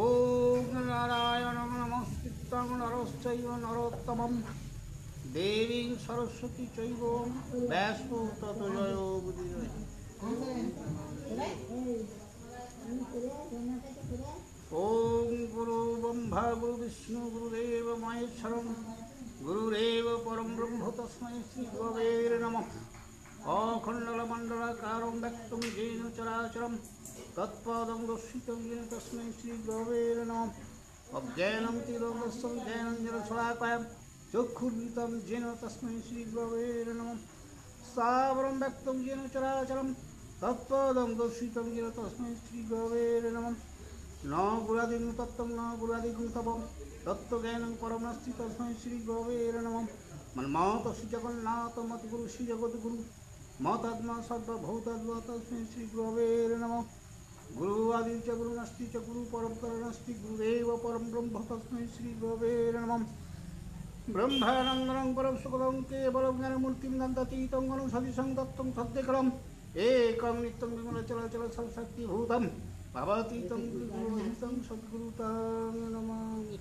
ওম নারায়ণং নমস্কৃত্যং নরশ্চৈব নরোত্তমং দেবীং সরস্বতী চৈব ব্যাসো ততো জয়ো বুদ্ধিজয়। ওম গুরু ব্রহ্মা গুরু বিষ্ণু গুরুদেব মহেশ্বরং গুরুরেব পরম ব্রহ্ম তস্मै শ্রী গুরবে নমঃ। অখণ্ডলমণ্ডলাকারং ব্যক্তং येन চরাচরং তৎপদং দর্শিतं येन তস্मै শ্রী গুরবে নমঃ। অজ্ঞাनं তিরোধস্যং জ্ঞানাঞ্জনশলাকায়ং চক্ষুর্মিলিतं येन তস্मै শ্রী গুরবে নমঃ। স্থাবরং ব্যক্তং येन চরাচরং তৎপদং দর্শিतं येन তস্मै শ্রী গুরবে নমঃ। ন গুরাদিং তত্ত্বং ন গুরাদিং তপং তত্ত্বজ্ঞানং পরম নাস্তি তস্मै শ্রী গুরবে নমঃ। মন্মথশ্রী জগন্নাথ মতগুরু শ্রী জগদ্গুরু মতাত্মা সর্বভূতাত্মা তস্मै শ্রী গুরবে নমঃ। গুরু আদি চ গুরু নাস্তি চ গুরু পরম্পর নাস্তি গুরুদেব পরম ব্রহ্ম তস্मै শ্রী গুরবে নমঃ। ব্রহ্মানন্দং পরম সুখদং কেবলং জ্ঞানমূর্তিং দন্তাতীতং গণং সদৃশং তত্ত্বং সদ্যেকরম একং নিত্যং বিমলচলাচল সংশক্তিভূতং ভাবাতীতং গুরুহিতং সদ্গুরুতাং নমামি।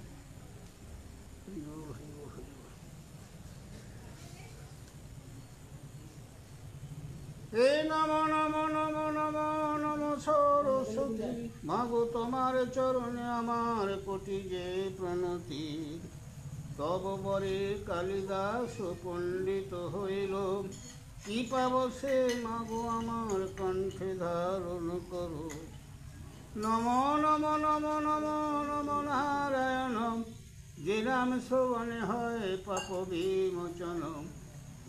হে নমো নমো নমো নমো নমো সরস্বতী মাগো তোমার চরণে আমার কোটি যে প্রণতি। তব বরে কালিদাস পণ্ডিত হইল কি পাব সে মাগো আমার কণ্ঠে ধারণ করো। নমো নমো নমো নমো নমো নারায়ণ যে নাম শ্রবণে হয় পাপ বিমোচন।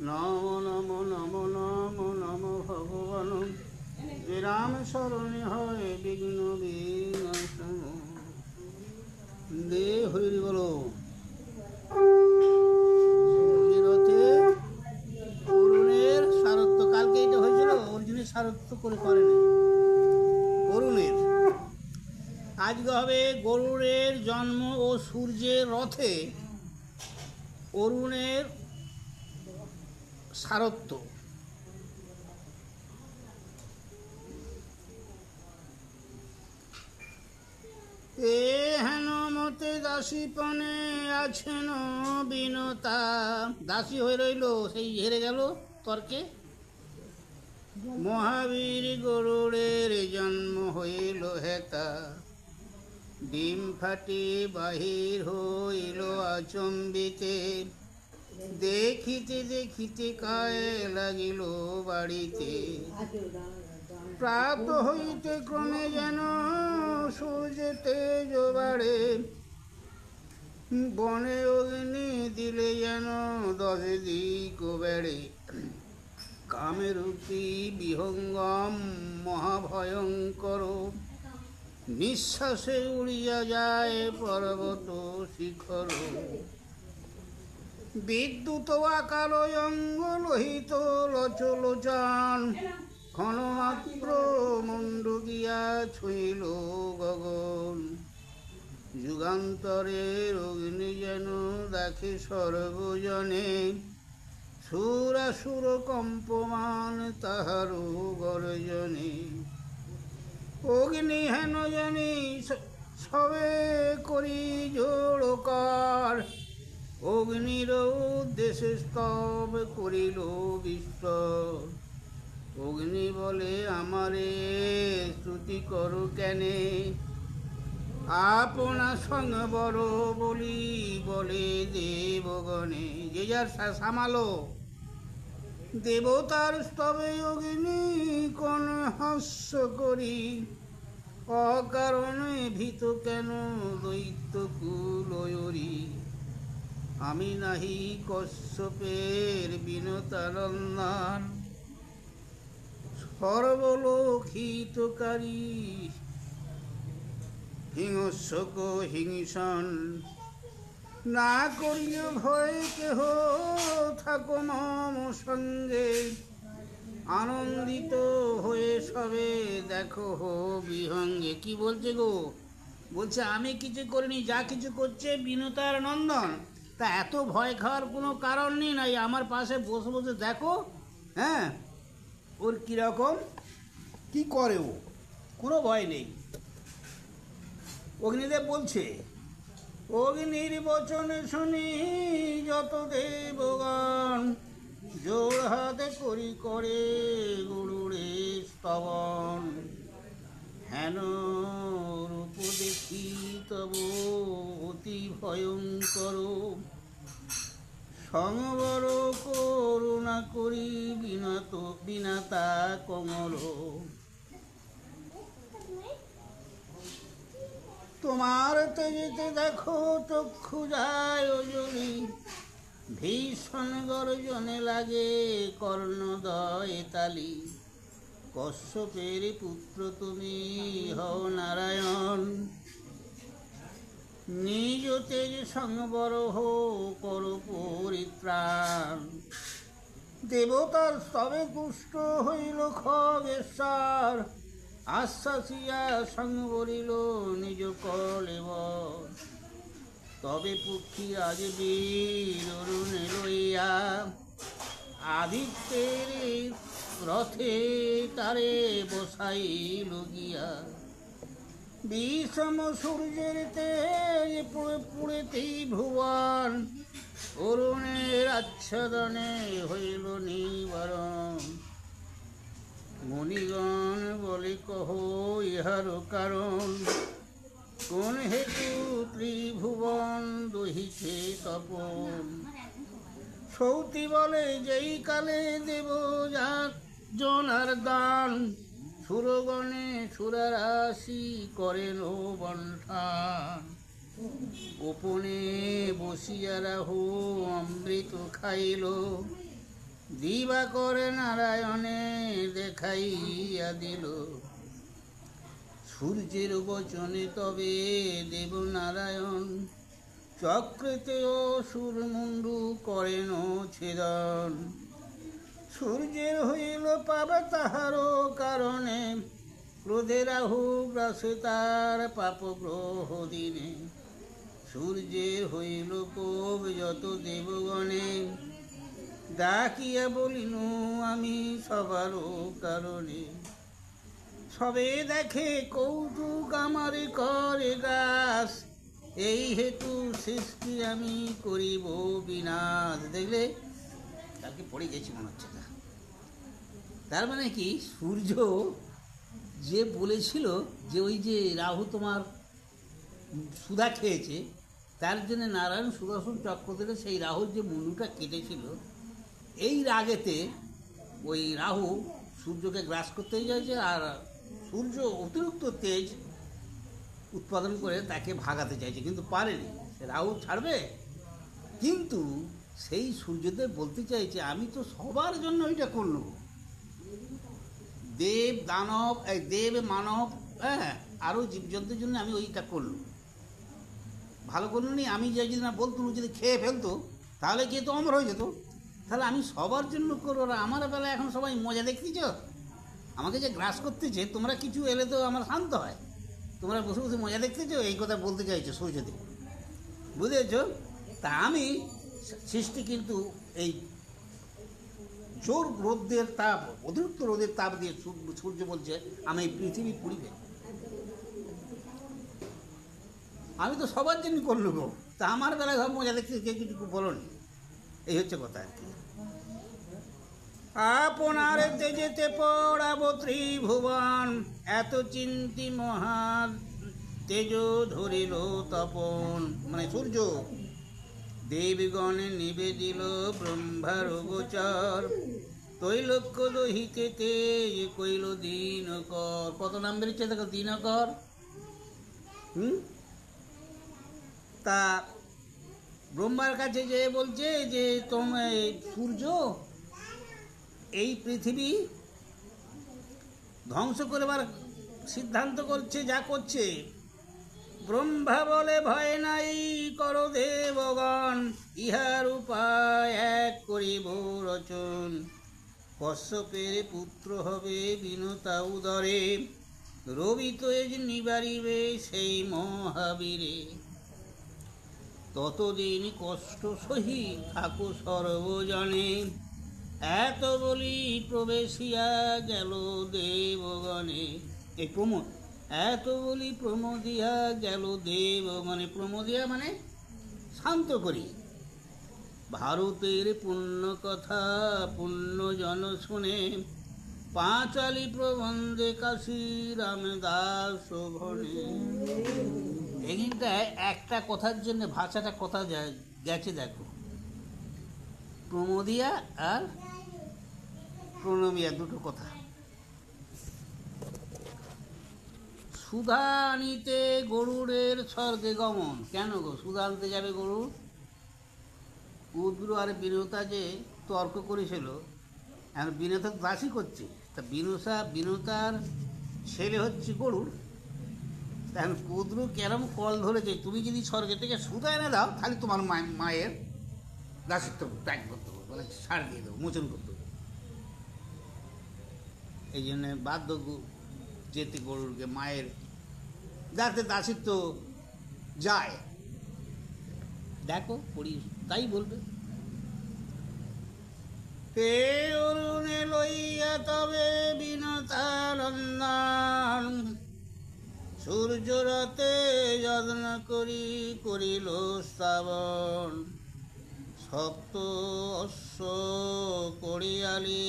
নমো নমো নমো নমো নমো ভগবান যে রাম শরণে হয় বিঘ্ন বিনাশন। দে হরি বলো। অরুণের সারত্ব কালকে এটা হয়েছিল, অর্জুনের সারত্ব করে করেনি অরুণের। আজকে হবে গরুড়ের জন্ম ও সূর্যের রথে অরুণের সারত্ব। এ হেন মতে দাসীপনে আছেন বিনতা। দাসী হয়ে রইল, সেই হেরে গেল তর্কে। মহাবীর গরুড়ের জন্ম হইল হেতা, ডিম ফাটি বাহির হইল আচম্বিতে। দেখিতে দেখিতে কায়ে লাগিল বাড়িতে, প্রাপ্ত হইতে ক্রমে যেন সূর্যে তেজ বাড়ে। বনে অগ্নি দিলে যেন 10 দিক বেড়ে। কামের রূপী বিহঙ্গম মহাভয়ঙ্কর, নিঃশ্বাসে উড়িয়া যায় পর্বত শিখর। বিদ্যুৎ আকার অঙ্গ লোহিত লচলোচন, ক্ষণমাত্র মুন্ড গিয়া ছুঁইল গগন। যুগান্তরের অগ্নি যেন দেখে সর্বজনে, সুরাসুর কম্পমান তাহারও গর্জনে। অগ্নি হেন জানি সবে করি জোড়কার, অগ্নির উদ্দেশ্যে স্তব করিল বিশ্ব। অগ্নি বলে আমারে স্তুতি করো কেনে, আপনা সঙ্গ বড় বলি বলে দেবগণে। যে যার সামালো দেবতার স্তবে অগ্নি কোন হাস্য করি। অকারণে ভীত কেন দৈত্য কুলয়রি। আমি নাহি কশ্যপের বিনতানন্দন, সর্বলোকিতকারী হিংস্রক হিংসন। না করিও ভয় কেহ থাকো মম সঙ্গে, আনন্দিত হয়ে সবে দেখো বিহঙ্গে। কি বলছে গো? বলছে আমি কিছু করিনি, যা কিছু করছে বিনতার নন্দন। তা এত ভয় খাওয়ার কোনো কারণ নেই, নাই আমার পাশে বসে বসে দেখো। হ্যাঁ, ওর কীরকম কি করে, ও কোনো ভয় নেই। অগ্নিদেব বলছে, অগ্নির বচন শুনি যত দেবগণ, জোর হাতে করি করে গরুড়ে স্তবন। হেন রূপ দেখি তব অতি ভয়ঙ্কর, সংবর করুণা করি বিনাতা কমল। তোমার তেজেতে দেখো চক্ষু যায় জ্বলি, ভীষণ গর্জনে লাগে কর্ণদয়ে তালি। কশ্যপের পুত্র তুমি হও নারায়ণ, নিজ তেজ সংবর হো কর পরিত্রাণ। দেবতার স্তবে তুষ্ট হইল খগেশ্বর, আশ্বাসিয়া সংবরিল নিজ কলেবর। তবে পক্ষী আজ বীর অরুণে লইয়া, আদিত্যের রথে তারে বসাইল গিয়া। বিষম সূর্যের তেজ পুড়ে পুড়েতেই ভুবন, অরুণের আচ্ছাদনে হইল নিবারণ। মুনিগণ বলে কহ ইহার কারণ, কোন হেতু ত্রিভুবন দহিছে তপন। সৌতি বলে যেই কালে দেব জনার দান, সুরগণে সুরারাশি করেন বন্ঠান। গোপনে বসিয়া রাহু অমৃত খাইল, দিবাকর নারায়ণে দেখাইয়া দিল। সূর্যের বচনে তবে দেব নারায়ণ, চক্রেতে অসুর মুন্ডু করেন ছেদন। সূর্যের হইল পাবা তাহারও কারণে, ক্রোধে রাহু গ্রাসে তার পাপ গ্রহ দিনে। সূর্যের হইল কোপ যত দেবগণে, ডাকিয়া বলিনু আমি সবারও কারণে। সবে দেখে কৌতুক আমার করে গ্রাস, এই হেতু সৃষ্টি আমি করিব বিনাশ। দেখলে কালকে পড়ে গেছি মনে হচ্ছে। তার মানে কি, সূর্য যে বলেছিল যে ওই যে রাহু তোমার সুধা খেয়েছে, তার জন্য নারায়ণ সুদর্শন চক্র থেকে সেই রাহুর যে মুন্ডুটা কেটেছিল, এই রাগেতে ওই রাহু সূর্যকে গ্রাস করতে চাইছে, আর সূর্য অতিরিক্ত তেজ উৎপাদন করে তাকে ভাগাতে চাইছে, কিন্তু পারেনি। রাহু ছাড়বে, কিন্তু সেই সূর্যদেব বলতে চাইছে আমি তো সবার জন্য এটা করল, দেব দানব দেব মানব, হ্যাঁ আরও জীবজন্তুর জন্য আমি ওইটা করলাম। ভালো করল নি, আমি যদি না বলতো যদি খেয়ে ফেলতো তাহলে কে তো অমর হয়ে যেত। তাহলে আমি সবার জন্য করবো, আমার বেলা এখন সবাই মজা দেখতেছ, আমাকে যে গ্রাস করতেছে, তোমরা কিছু এলে তো আমার শান্ত হয়, তোমরা বসে বসে মজা দেখতেছ, এই কথা বলতে চাইছো সূর্যদেব, বুঝেছ? তা আমি সৃষ্টি কিন্তু এই জোর রোদের তাপ, অতিরিক্ত রোদের তাপ দিয়ে সূর্য বলছে আমি এই পৃথিবী পুড়িবে, আমি তো সবার জন্য করল গো, তা আমার বেলায় সব মজা দেখতে কে কিছু বলনি। এই হচ্ছে কথা আর কি। আপনার তেজেতে পড়াবো ত্রিভুবন, এত চিন্তি মহা তেজ ধরিল তপন। মানে সূর্য দেবগণে নিবেদিল ব্রহ্মার গোচর, তৈলক্য দহিতে তেজ কইল দিনকর। কত নাম বেরিয়েছে দেখো, দিনকর। তা ব্রহ্মার কাছে যে বলছে যে তোমার সূর্য এই পৃথিবী ধ্বংস করবার সিদ্ধান্ত করছে, যা করছে। ব্রহ্মা বলে ভয় নাই কর দেবগণ, ইহার উপায় এক করিব রচন। কশ্যপের পুত্র হবে বিনতা উদরে, রবি তেজ নিবারিবে সেই মহাবীরে। ততদিন কষ্ট সহি থাকো সর্বজনে, এত বলি প্রবেশিয়া গেল দেবগণে, এই প্রমোদ, এত বলি প্রমোদিয়া গেল দেবগণে, প্রমোদিয়া মানে শান্ত করি। ভারতের পুণ্য কথা পুণ্য জন শুনে, পাঁচালি প্রবন্ধে কাশী রামদাস ঘনে। এখানটায় একটা কথার জন্য ভাষাটা কথা গেছে দেখো, প্রমোদিয়া আর প্রণমিয়া, দুটো কথা। সুধা আনিতে গরুড়ের স্বর্গে গমন, কেন গো সুধা আনতে যাবে গরুড়? উদ্র আর বিনতা যে তর্ক করেছিল, এখন বিনতা দাসী করছে, তা বিনতার ছেলে হচ্ছে গরুড়। এখন কুদ্রু কেরম কল ধরেছে, তুমি যদি স্বর্গে থেকে সুধা এনে দাও তাহলে তোমার মায়ের দাসিত্ব ত্যাগ করতে হবে, মানে ছাড় দিয়ে দেবো, মোচন করতে হবে। এই জন্যে বাধ্য যেতে গরুরকে, মায়ের যাতে দাসিত্ব যায়। দেখো পড়ি তাই বলবে। তে অরুণে লইয়া তবে বিনতানন্দন, সূর্যরতে যত্ন করিল শ্রাবণ, সপ্ত অশ্ব করিয়ালি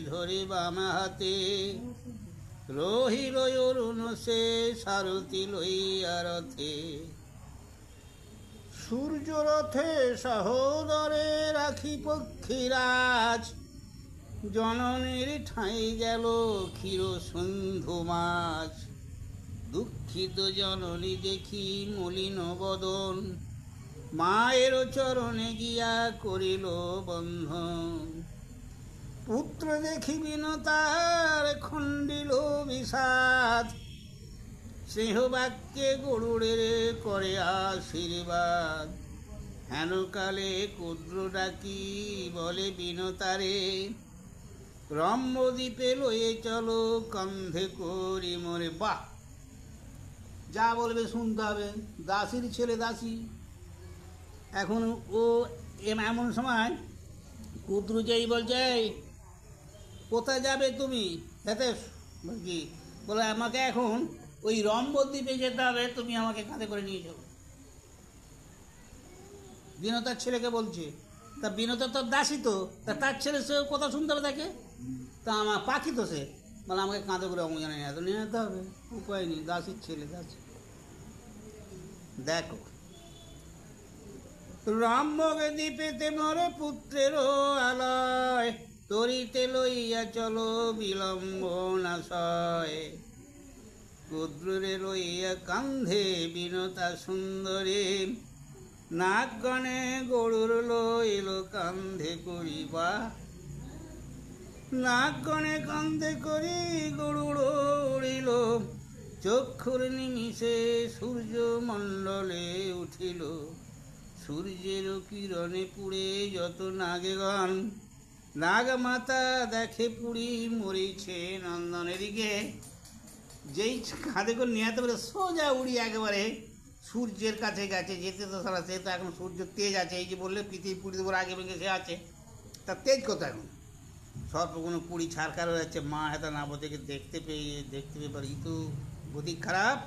ধরি বামা হাতে, রহিল অরুণ সে সারথি লইয়া রথে। সূর্যরথে সহোদরে রাখি পক্ষীরাজ, জননীর ঠাঁই গেল ক্ষীর সিন্ধু মাছ। দুঃখিত জননী দেখি মলিন বদন, মায়ের চরণে গিয়া করিল বন্ধন। পুত্র দেখি বিনতার খণ্ডিল বিষাদ, স্নেহবাক্যে গরুড়ের করে আশীর্বাদ। হেনকালে ক্ষুদ্র ডাকি বলে বিনতারে, রম্যদ্বীপে লয়ে চলো কন্ধে করি মরে। বাহ, যা বলবে শুনতে হবে, দাসীর ছেলে দাসী। এখন ও এমন সময় কুদ্রু যেই বলছে, কোথায় যাবে তুমি? যাতে কি বলে, আমাকে এখন ওই রম্যদ্বীপে যেতে হবে, তুমি আমাকে কাঁধে করে নিয়ে যাও। বিনতার ছেলেকে বলছে, তা বিনতা তো দাসী, তো তা তার ছেলে সে কথা শুনতে হবে তাকে, তা আমার পাখি তো সে, বলে আমাকে কাঁধে করে অমুক জানে নিয়ে যেতে হবে, উপায় নেই, দাসীর ছেলে দাসী। দেখো, রম্যকে দ্বীপেতে মরে পুত্রেরও আলয়, তরিতে লইয়া চলো বিলম্ব না সয়। ক্ষুদ্রে লইয়া কান্ধে বিনতা সুন্দরী, নাগগণে গরুর লইল কান্ধে করিবা। নাগগণে কান্ধে করি গরুর উড়িল, চক্ষুর নিমিষে সূর্য মণ্ডলে উঠিল। সূর্যের কিরণে পুড়ে যত নাগগণ, নাগ মাতা দেখে পুড়ি মরিছে নন্দন। এদিকে যেই কাঁধে করে নিয়ে যেতে পারে, সোজা উড়ি একেবারে সূর্যের কাছে গেছে। যেতে তো সারা, সে তো এখন সূর্য তেজ আছে, এই যে বললে পৃথিবী পুড়ি দেবো আগে ভেঙে সে আছে, তার তেজ কত এখন, সর্প কোনো পুড়ি ছাড়খার হয়ে যাচ্ছে। মা হেতা না থেকে দেখতে পেয়ে পারি, তো গতি খারাপ।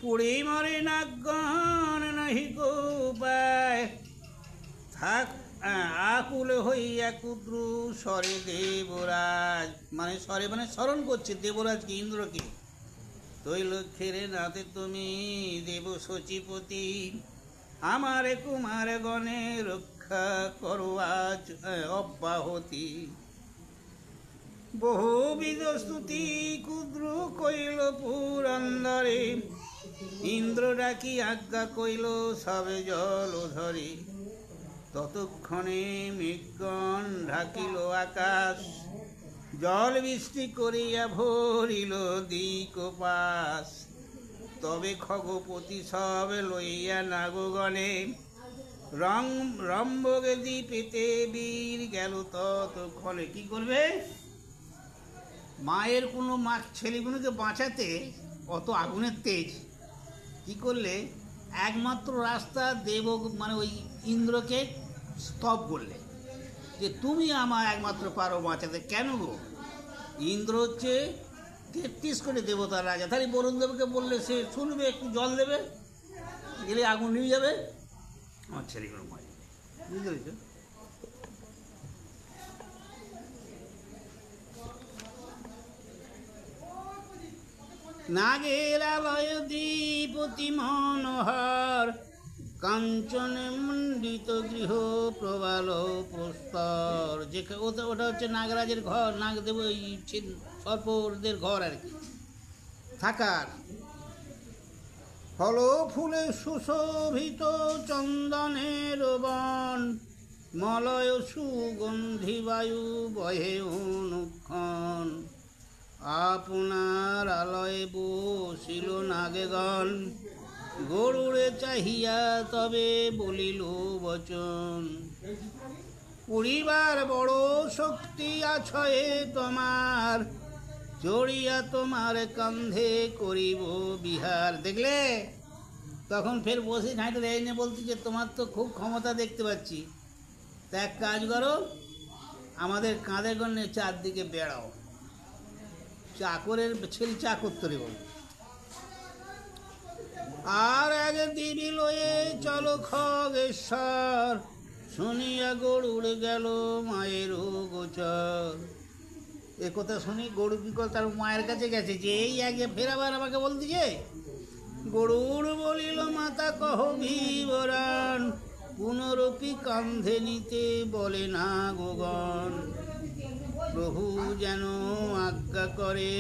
পুড়ি মরে নাগগণ নাহি গো উপায়, থাক আকুল হইয়া ক্ষুদ্র স্বরে দেবরাজ, মানে স্বরে মানে স্মরণ করছে দেবরাজকে, ইন্দ্রকে। তৈলক্ষের নাতে তুমি দেব সচিপতি, আমারে কুমার গণে রক্ষা করো আজ অব্যাহতি। বহুবিধ স্তুতি ক্ষুদ্র কইল পুরন্দরে, ইন্দ্র ডাকি আজ্ঞা কইল সবে জল ধরে। ততক্ষণে মেঘগণ ঢাকিল আকাশ, জল বৃষ্টি করিয়া ভরিল দিক পাশ। তবে খগপতি সব লইয়া নাগগণে, রম্ভকে দ্বীপেতে বীর গেল ততক্ষণে। কি করবে? মায়ের কোনো ছেলেগুলোকে বাঁচাতে অত আগুনের তেজ, কি করলে একমাত্র রাস্তা দেব মানে ওই ইন্দ্রকে স্তব করলে যে তুমি আমার একমাত্র পারো বাঁচাতে। কেন গো? ইন্দ্র হচ্ছে 33 কোটি দেবতার রাজা, তাহলে বরুণ দেবকে বললে সে শুনবে, একটু জল দেবে, গেলে আগুন নিয়ে যাবে, আমার ছেলেগুলো মারি। বুঝতে পেরেছ? নাগের আলয় দ্বিপতি মনোহর, কাঞ্চনে মণ্ডিত গৃহ প্রবাল প্রস্তর। যে ওটা হচ্ছে নাগরাজের ঘর, নাগদেব ওই সর্পদের ঘর আর কি থাকার। ফল ফুলে সুশোভিত চন্দনের বন, মলয় সুগন্ধি বায়ু বহে অনুক্ষণ। আপনার আলয়ে বসিল নাগেগণ, গরুড়ে চাহিয়া তবে বলিল বচন। পরিবার বড় শক্তি আছয়ে তোমার, চড়িয়া তোমার কান্ধে করিব বিহার। দেখলে তখন ফের বসে ঘাঁটে রেই নিয়ে বলছি যে তোমার তো খুব ক্ষমতা দেখতে পাচ্ছি, তা এক কাজ করো, আমাদের কাঁধে গণ্যে চারদিকে বেড়াও, চাকরের ছেলে চাকর তরি বল। আর এক দিবি লয়ে চলো খগেশ্বর, শুনিয়া গরুড় গেল মায়ের গোচর। এ কথা শুনি গরু কি করে তার মায়ের কাছে গেছে, যে এই আগে ফেরাবার আমাকে বলতেছে। গরুড় বলিল মাতা কহ বিবরণ, পুনরপি কান্ধে নিতে বলে না গোগণ। প্রভু যেন আজ্ঞা করে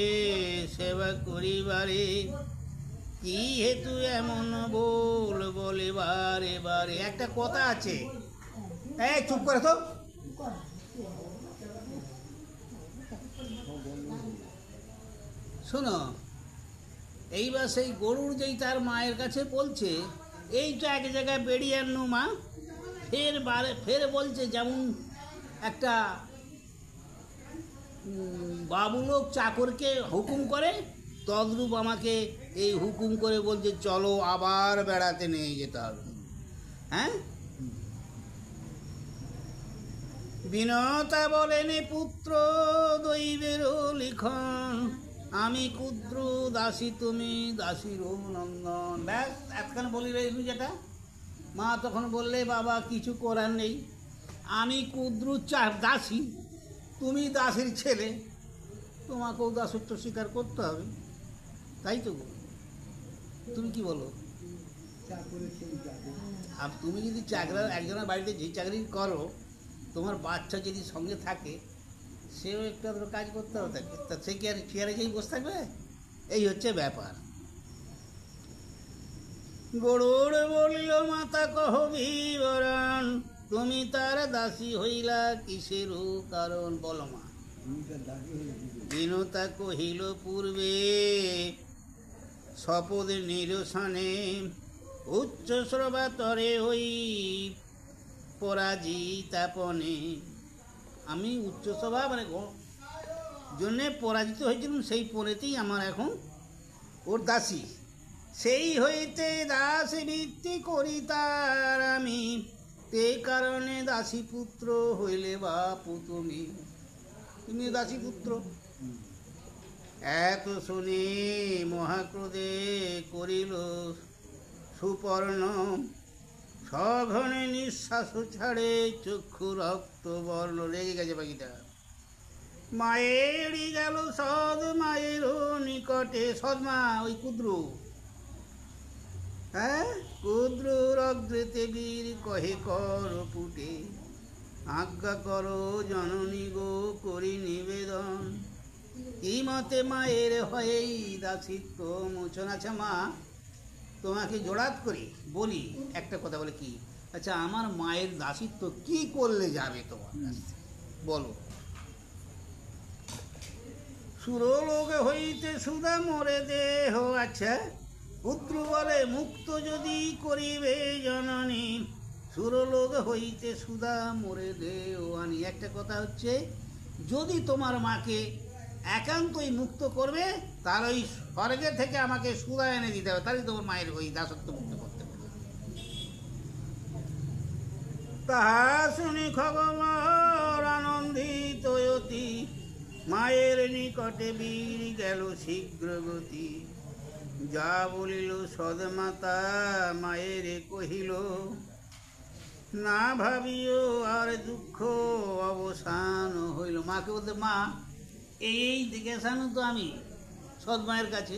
সেবা করিবারে, কি হেতু এমন বলে বারে বারে। একটা কথা আছে, এই চুপ করে তো, শোনো। এইবার সেই গরুর যেই তার মায়ের কাছে বলছে, এইটা এক জায়গায় বেরিয়ে আনু মা, ফের বলছে যেমন একটা বাবুলোক চাকরকে হুকুম করে, তদ্রূপ আমাকে এই হুকুম করে বলছে চলো আবার বেড়াতে নিয়ে যেতে হবে। হ্যাঁ, বিনতা বলেন পুত্র দৈবের লিখন, আমি ক্ষুদ্র দাসী তুমি দাসীর নন্দন। ব্যাস এতক্ষণ বলি রইল যেটা। মা তখন বললে বাবা কিছু করার নেই, আমি ক্ষুদ্র দাসী, তুমি দাসীর ছেলে, তোমাকেও দাসত্ব স্বীকার করতে হবে, তাই তো? তুমি কি বলো? আর তুমি যদি একজনের বাড়িতে যে চাকরি করো, তোমার বাচ্চা যদি সঙ্গে থাকে, সেও একটু আধটু কাজ করতে হবে তাকে, তা সে কি আর চেয়ারে গিয়েই বসে থাকবে? এই হচ্ছে ব্যাপার। গরুড় বলিল মাতা কহ বিবরণ, তুমি তার দাসী হইলা কিসের কারণ? বলো মা। বিনতা কহিল পূর্বে শপথ নিরসনে, উচ্চ শ্রবাতরে হই পরাজিতাপনে। আমি উচ্চসভা মানে জন্যে পরাজিত হয়েছিলাম, সেই পরেতেই আমার এখন ওর দাসী। সেই হইতে দাসী বৃত্তি করি তার আমি, তে কারণে দাসী পুত্র হইলে বাপু তুমি। তুমি দাসী পুত্র। এত শুনি মহাক্রোধে করিল সুপর্ণ, সঘনে নিঃশ্বাস ছাড়ে চক্ষু রক্ত বর্ণ। রেগে গেছে পাখিটা। মায়েরই গেল সদ মায়ের নিকটে, সদমা ওই ক্ষুদ্র, হ্যাঁ ক্ষুদ্র অগ্রেতে বীর কহে কর পুটে, আজ্ঞা করো জননী গো করি নিবেদন। এই মতে মায়ের হয়েই দাসিত্ব মোচন। আছে মা, তোমাকে জোড়াত করি বলি একটা কথা, বলে কি? আচ্ছা, আমার মায়ের দাসিত্ব কি করলে যাবে তোমার কাছে বলো? সুরলোক হইতে সুদা মরে দেহ। আচ্ছা, পুত্র বলে মুক্ত যদি করিবে জননী, সুরলোক হইতে সুদা মরে দেহ আনি। একটা কথা হচ্ছে, যদি তোমার মাকে একান্তই মুক্ত করবে, তার ওই স্বর্গে থেকে আমাকে সুদা এনে দিতে হবে, তাহলে তোমার মায়ের ওই দাসত্ব মুক্ত করতে পারবে। তাহা শুনি খগর আনন্দিত অতি, মায়ের নিকটে বীর গেল শীঘ্র গতি। যা বলিল সদমাতা মায়ের কহিল, না ভাবিও আর দুঃখ অবসান হইল। মাকে বলতে, মা এই জিজ্ঞাসানো তো আমি সদমায়ের কাছে,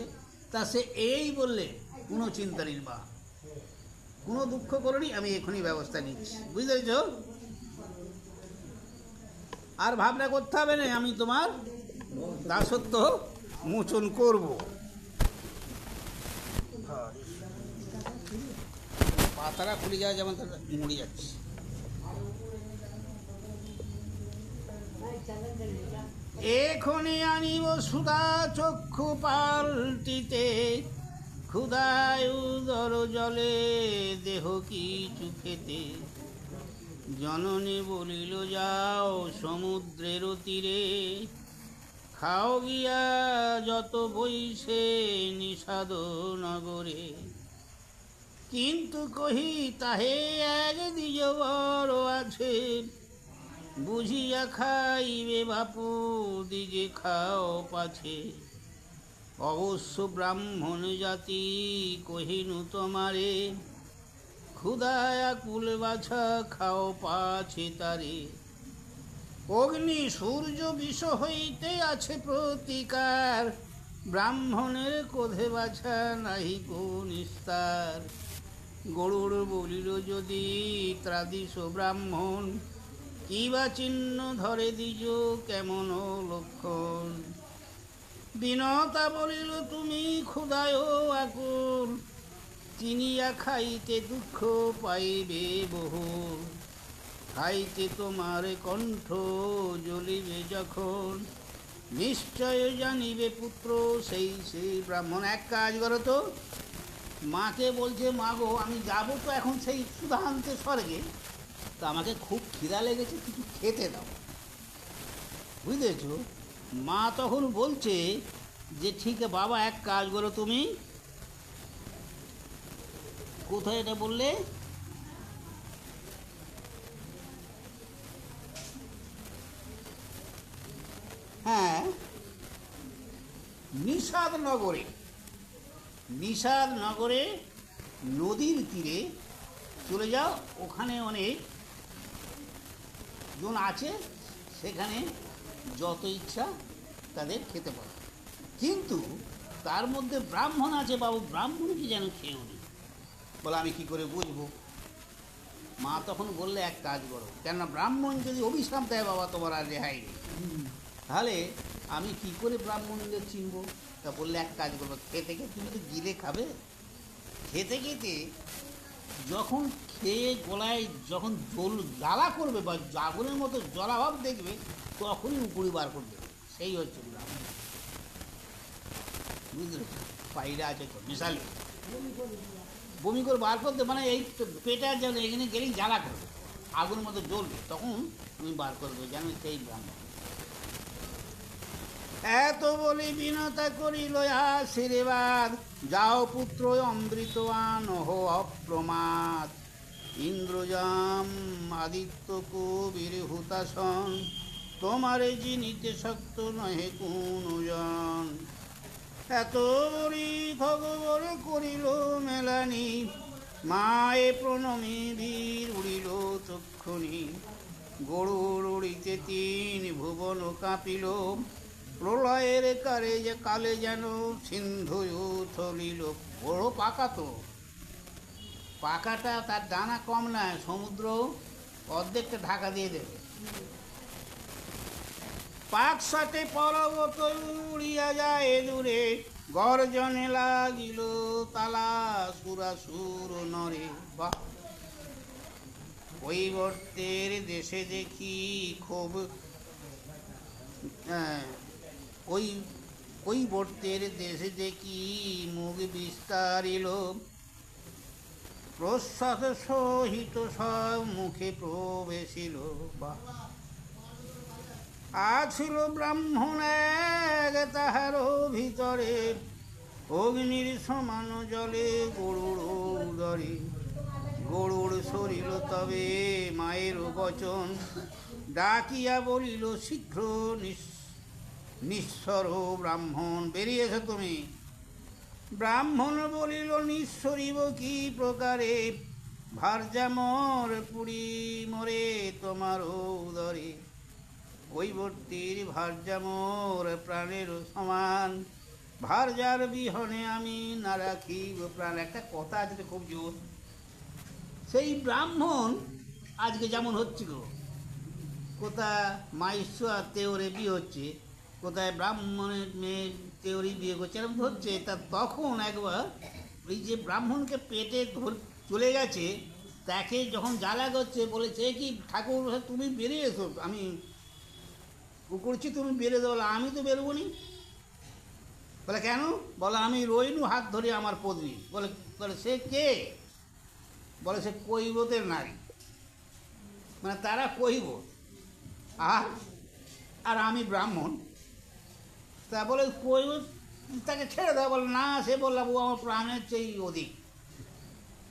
তা সে এই বললে কোনো চিন্তা নেই মা, কোনো দুঃখ করি, আমি এখনই ব্যবস্থা নিচ্ছি, বুঝতে পেরেছ? আর ভাবনা করতে হবে না, আমি তোমার দাসত্ব মোচন করব। পাতারা খুলে যাওয়া যেমন মরে যাচ্ছে। এখনই আনিব সুধা চক্ষু পাল্টিতে, ক্ষুধায় উদর জলে দেহ কিছু খেতে। জননী বলিল, যাও সমুদ্রের তীরে, খাও গিয়া যত বইসে নিষাদ নগরে। কিন্তু কহি তাহে এক দ্বিজ বড় আছে, বুঝিয়া খাইবে বাপু দিজে খাও পাছে। অবশ্য ব্রাহ্মণ জাতি কহিনু তোমারে, ক্ষুধায় আকুল বাছা খাও পাছে তারে। অগ্নি সূর্য বিষ হইতে আছে প্রতিকার, ব্রাহ্মণের কোধে বাছা নাহি কো নিস্তার। গরুড় বলিল, যদি ত্রাদিস ব্রাহ্মণ, কি বা চিহ্ন ধরে দিজ কেমন লক্ষণ। বিনতা বলিল, তুমি ক্ষুধায় আকুল, চিনিয়া খাইতে দুঃখ পাইবে বহুল। খাইতে তোমার কণ্ঠ জ্বলিবে যখন, নিশ্চয় জানিবে পুত্র সেই সেই ব্রাহ্মণ। এক কাজ করো তো, মাকে বলছে, মা গো আমি যাবো তো এখন সেই সুধা আনতে স্বর্গে, তো আমাকে খুব খিদা লেগেছে, কিছু খেতে দাও, বুঝতেছ? মা তখন বলছে যে ঠিক আছে বাবা, এক কাজ করো তুমি। কোথায় এটা বললে? হ্যাঁ, নিষাদ নগরে। নিষাদ নগরে নদীর তীরে চলে যাও, ওখানে অনেক জন আছে, সেখানে যত ইচ্ছা তাদের খেতে পারে। কিন্তু তার মধ্যে ব্রাহ্মণ আছে বাবু, ব্রাহ্মণকে যেন খেয়েও নি। বলে আমি কি করে বুঝবো? মা তখন বললে, এক কাজ করো, কেননা ব্রাহ্মণ যদি অভিশাপ দেয় বাবা তোমার আর রেহাই নেই, তাহলে আমি কি করে ব্রাহ্মণদের চিনব? তা বললে, এক কাজ করবো, খেতে খেতে তুমি তো গিলে খাবে, খেতে খেতে যখন খেয়ে গলায় যখন জ্বালা করবে বা জাগরের মতো জলাভাব দেখবে, তখনই উপরি বার করবে, সেই হচ্ছে ব্রাহ্মণ। বুঝলে? পায়রা আছে তো মিশালি বমি করে বার করতে, মানে এই পেটার যেন এখানে গেলেই জ্বালা করবে, আগুনের মতো জ্বলবে, তখন তুমি বার করবে, যেন সেই ব্রাহ্মণ। এত বলি বিনতা করিল আশীর্বাদ, যাও পুত্র অমৃত আনহ অপ্রমাদ। ইন্দ্রজাম আদিত্য কবির হুতাসন, তোমারে জিনিতে শক্ত নহে কোনো জন। এত বলি খগর করিল মেলানি, মায়ে প্রণমী বীর উড়িল চক্ষুনি। গরুর উড়িতে তিন ভুবন কাঁপিল, প্রলয়ের কালে যেন সিন্ধু উথলিল। বড় পাকা তো, পাকাটা তার দানা কম নয়, সমুদ্র অর্ধেকটা ঢাকা দিয়ে দেবে। পাক সাথে পর্বত উড়িয়া যায় দূরে, গর্জনে লাগিল তালা সুরাসুর নরে। বাহ! কৈবর্তের দেশে দেখি খুব কৈবর্তের দেশে দেখি মুখ বিস্তারিল, প্রশ্বাস সহিত সব মুখে প্রবেশিল। বাহ! আছিল ব্রাহ্মণ এক, তাহারও ভিতরে অগ্নির সমান জলে গরুর উদরে। গরুড় সরিল তবে মায়ের বচন, ডাকিয়া বলিল শীঘ্র নিঃস্বর ব্রাহ্মণ, বেরিয়ে এসো তুমি। ব্রাহ্মণ বলিল নিঃস্বরিব কি প্রকারে, ভার্যামর পুরী মরে তোমার উদরে। কৈবর্তীর ভার্যামর প্রাণের সমান, ভার্যার বিহনে আমি না রাখিব প্রাণ। একটা কথা আছে খুব জোর, সেই ব্রাহ্মণ আজকে যেমন হচ্ছিল, কোথায় মাইশ্ব আর তেওরে বিয়ে হচ্ছে, কোথায় ব্রাহ্মণের মেয়ে তেওরি বিয়ে করছে, এরকম হচ্ছে। তা তখন একবার ওই যে ব্রাহ্মণকে পেটে চলে গেছে, তাকে যখন জ্বালা করছে, বলেছে কি ঠাকুর তুমি বেরিয়ে এসো, আমি করছি তুমি বেরিয়ে দেবো। আমি তো বেরোবো নি। বলে কেন? বলে আমি রইনু হাত ধরে আমার পত্নী। বলে বলে সে কে? বলে সে কৈবতের নারী, মানে তারা কৈবত, আর আমি ব্রাহ্মণ। তা বলে কৈবত তাকে ছেড়ে দেওয়া। বলে না, সে বললাম ও আমার প্রাণের চেয়ে অধিক।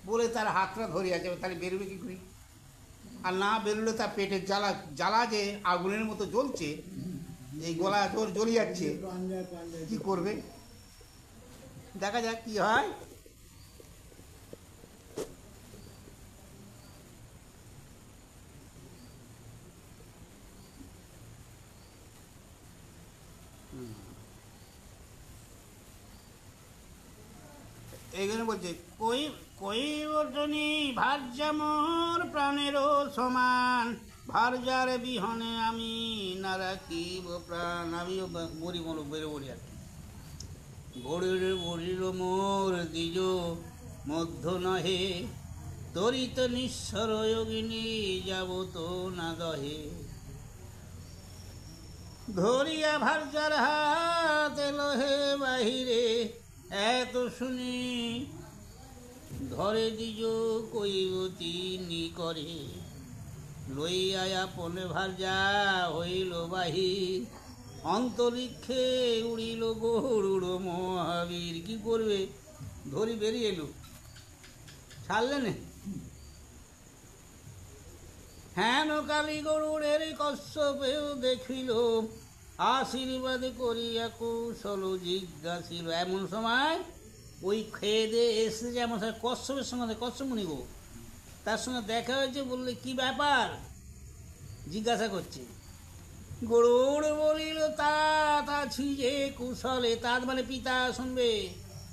বলে তার হাতটা ধরে আছে, তাহলে বেরোবে কী করি? আর না বেরোলে তার পেটের জ্বালা, জ্বালা যে আগুনের মতো জ্বলছে, এই গলা জোর জ্বলে যাচ্ছে, কি করবে? দেখা যাক কি হয়। এইখানে বলছে কৈবর্তনী ভার্যামর প্রাণেরও সমান, ভার্যার বিহনে আমি না রাখিব প্রাণ। আমিও মরি বেরো বলি আর গরুর বলিল মোর দ্বিজ মধ্য নহে, তরিত নিঃস্বর যোগিনী যাব তো না দহে। ধরিয়া ভার্যার হাত লোহে বাহিরে, এত শুনি ধরে দ্বিজ কৈবতী নি করে। লইয়া আপনে ভার্যা হইল বাহির, অন্তরিক্ষে উড়িল গরুড় মহাবীর। কি করবে? ধরি বেরিয়ে এলো, ছাড়লে না। হেন কালী গরুড়ের কশ্যপেও দেখিল, আশীর্বাদ করিয়া কৌশল জিজ্ঞাসিল। এমন সময় ওই খেয়ে দিয়ে এসে যে এমন সময় কশ্যপের সঙ্গে, কশ্যপ মুনি গো তার সঙ্গে দেখা হয়েছে। বললে কি ব্যাপার জিজ্ঞাসা করছে। গরুড় বলিল তাত আছি যে কুশলে, তাত মানে পিতা শুনবে,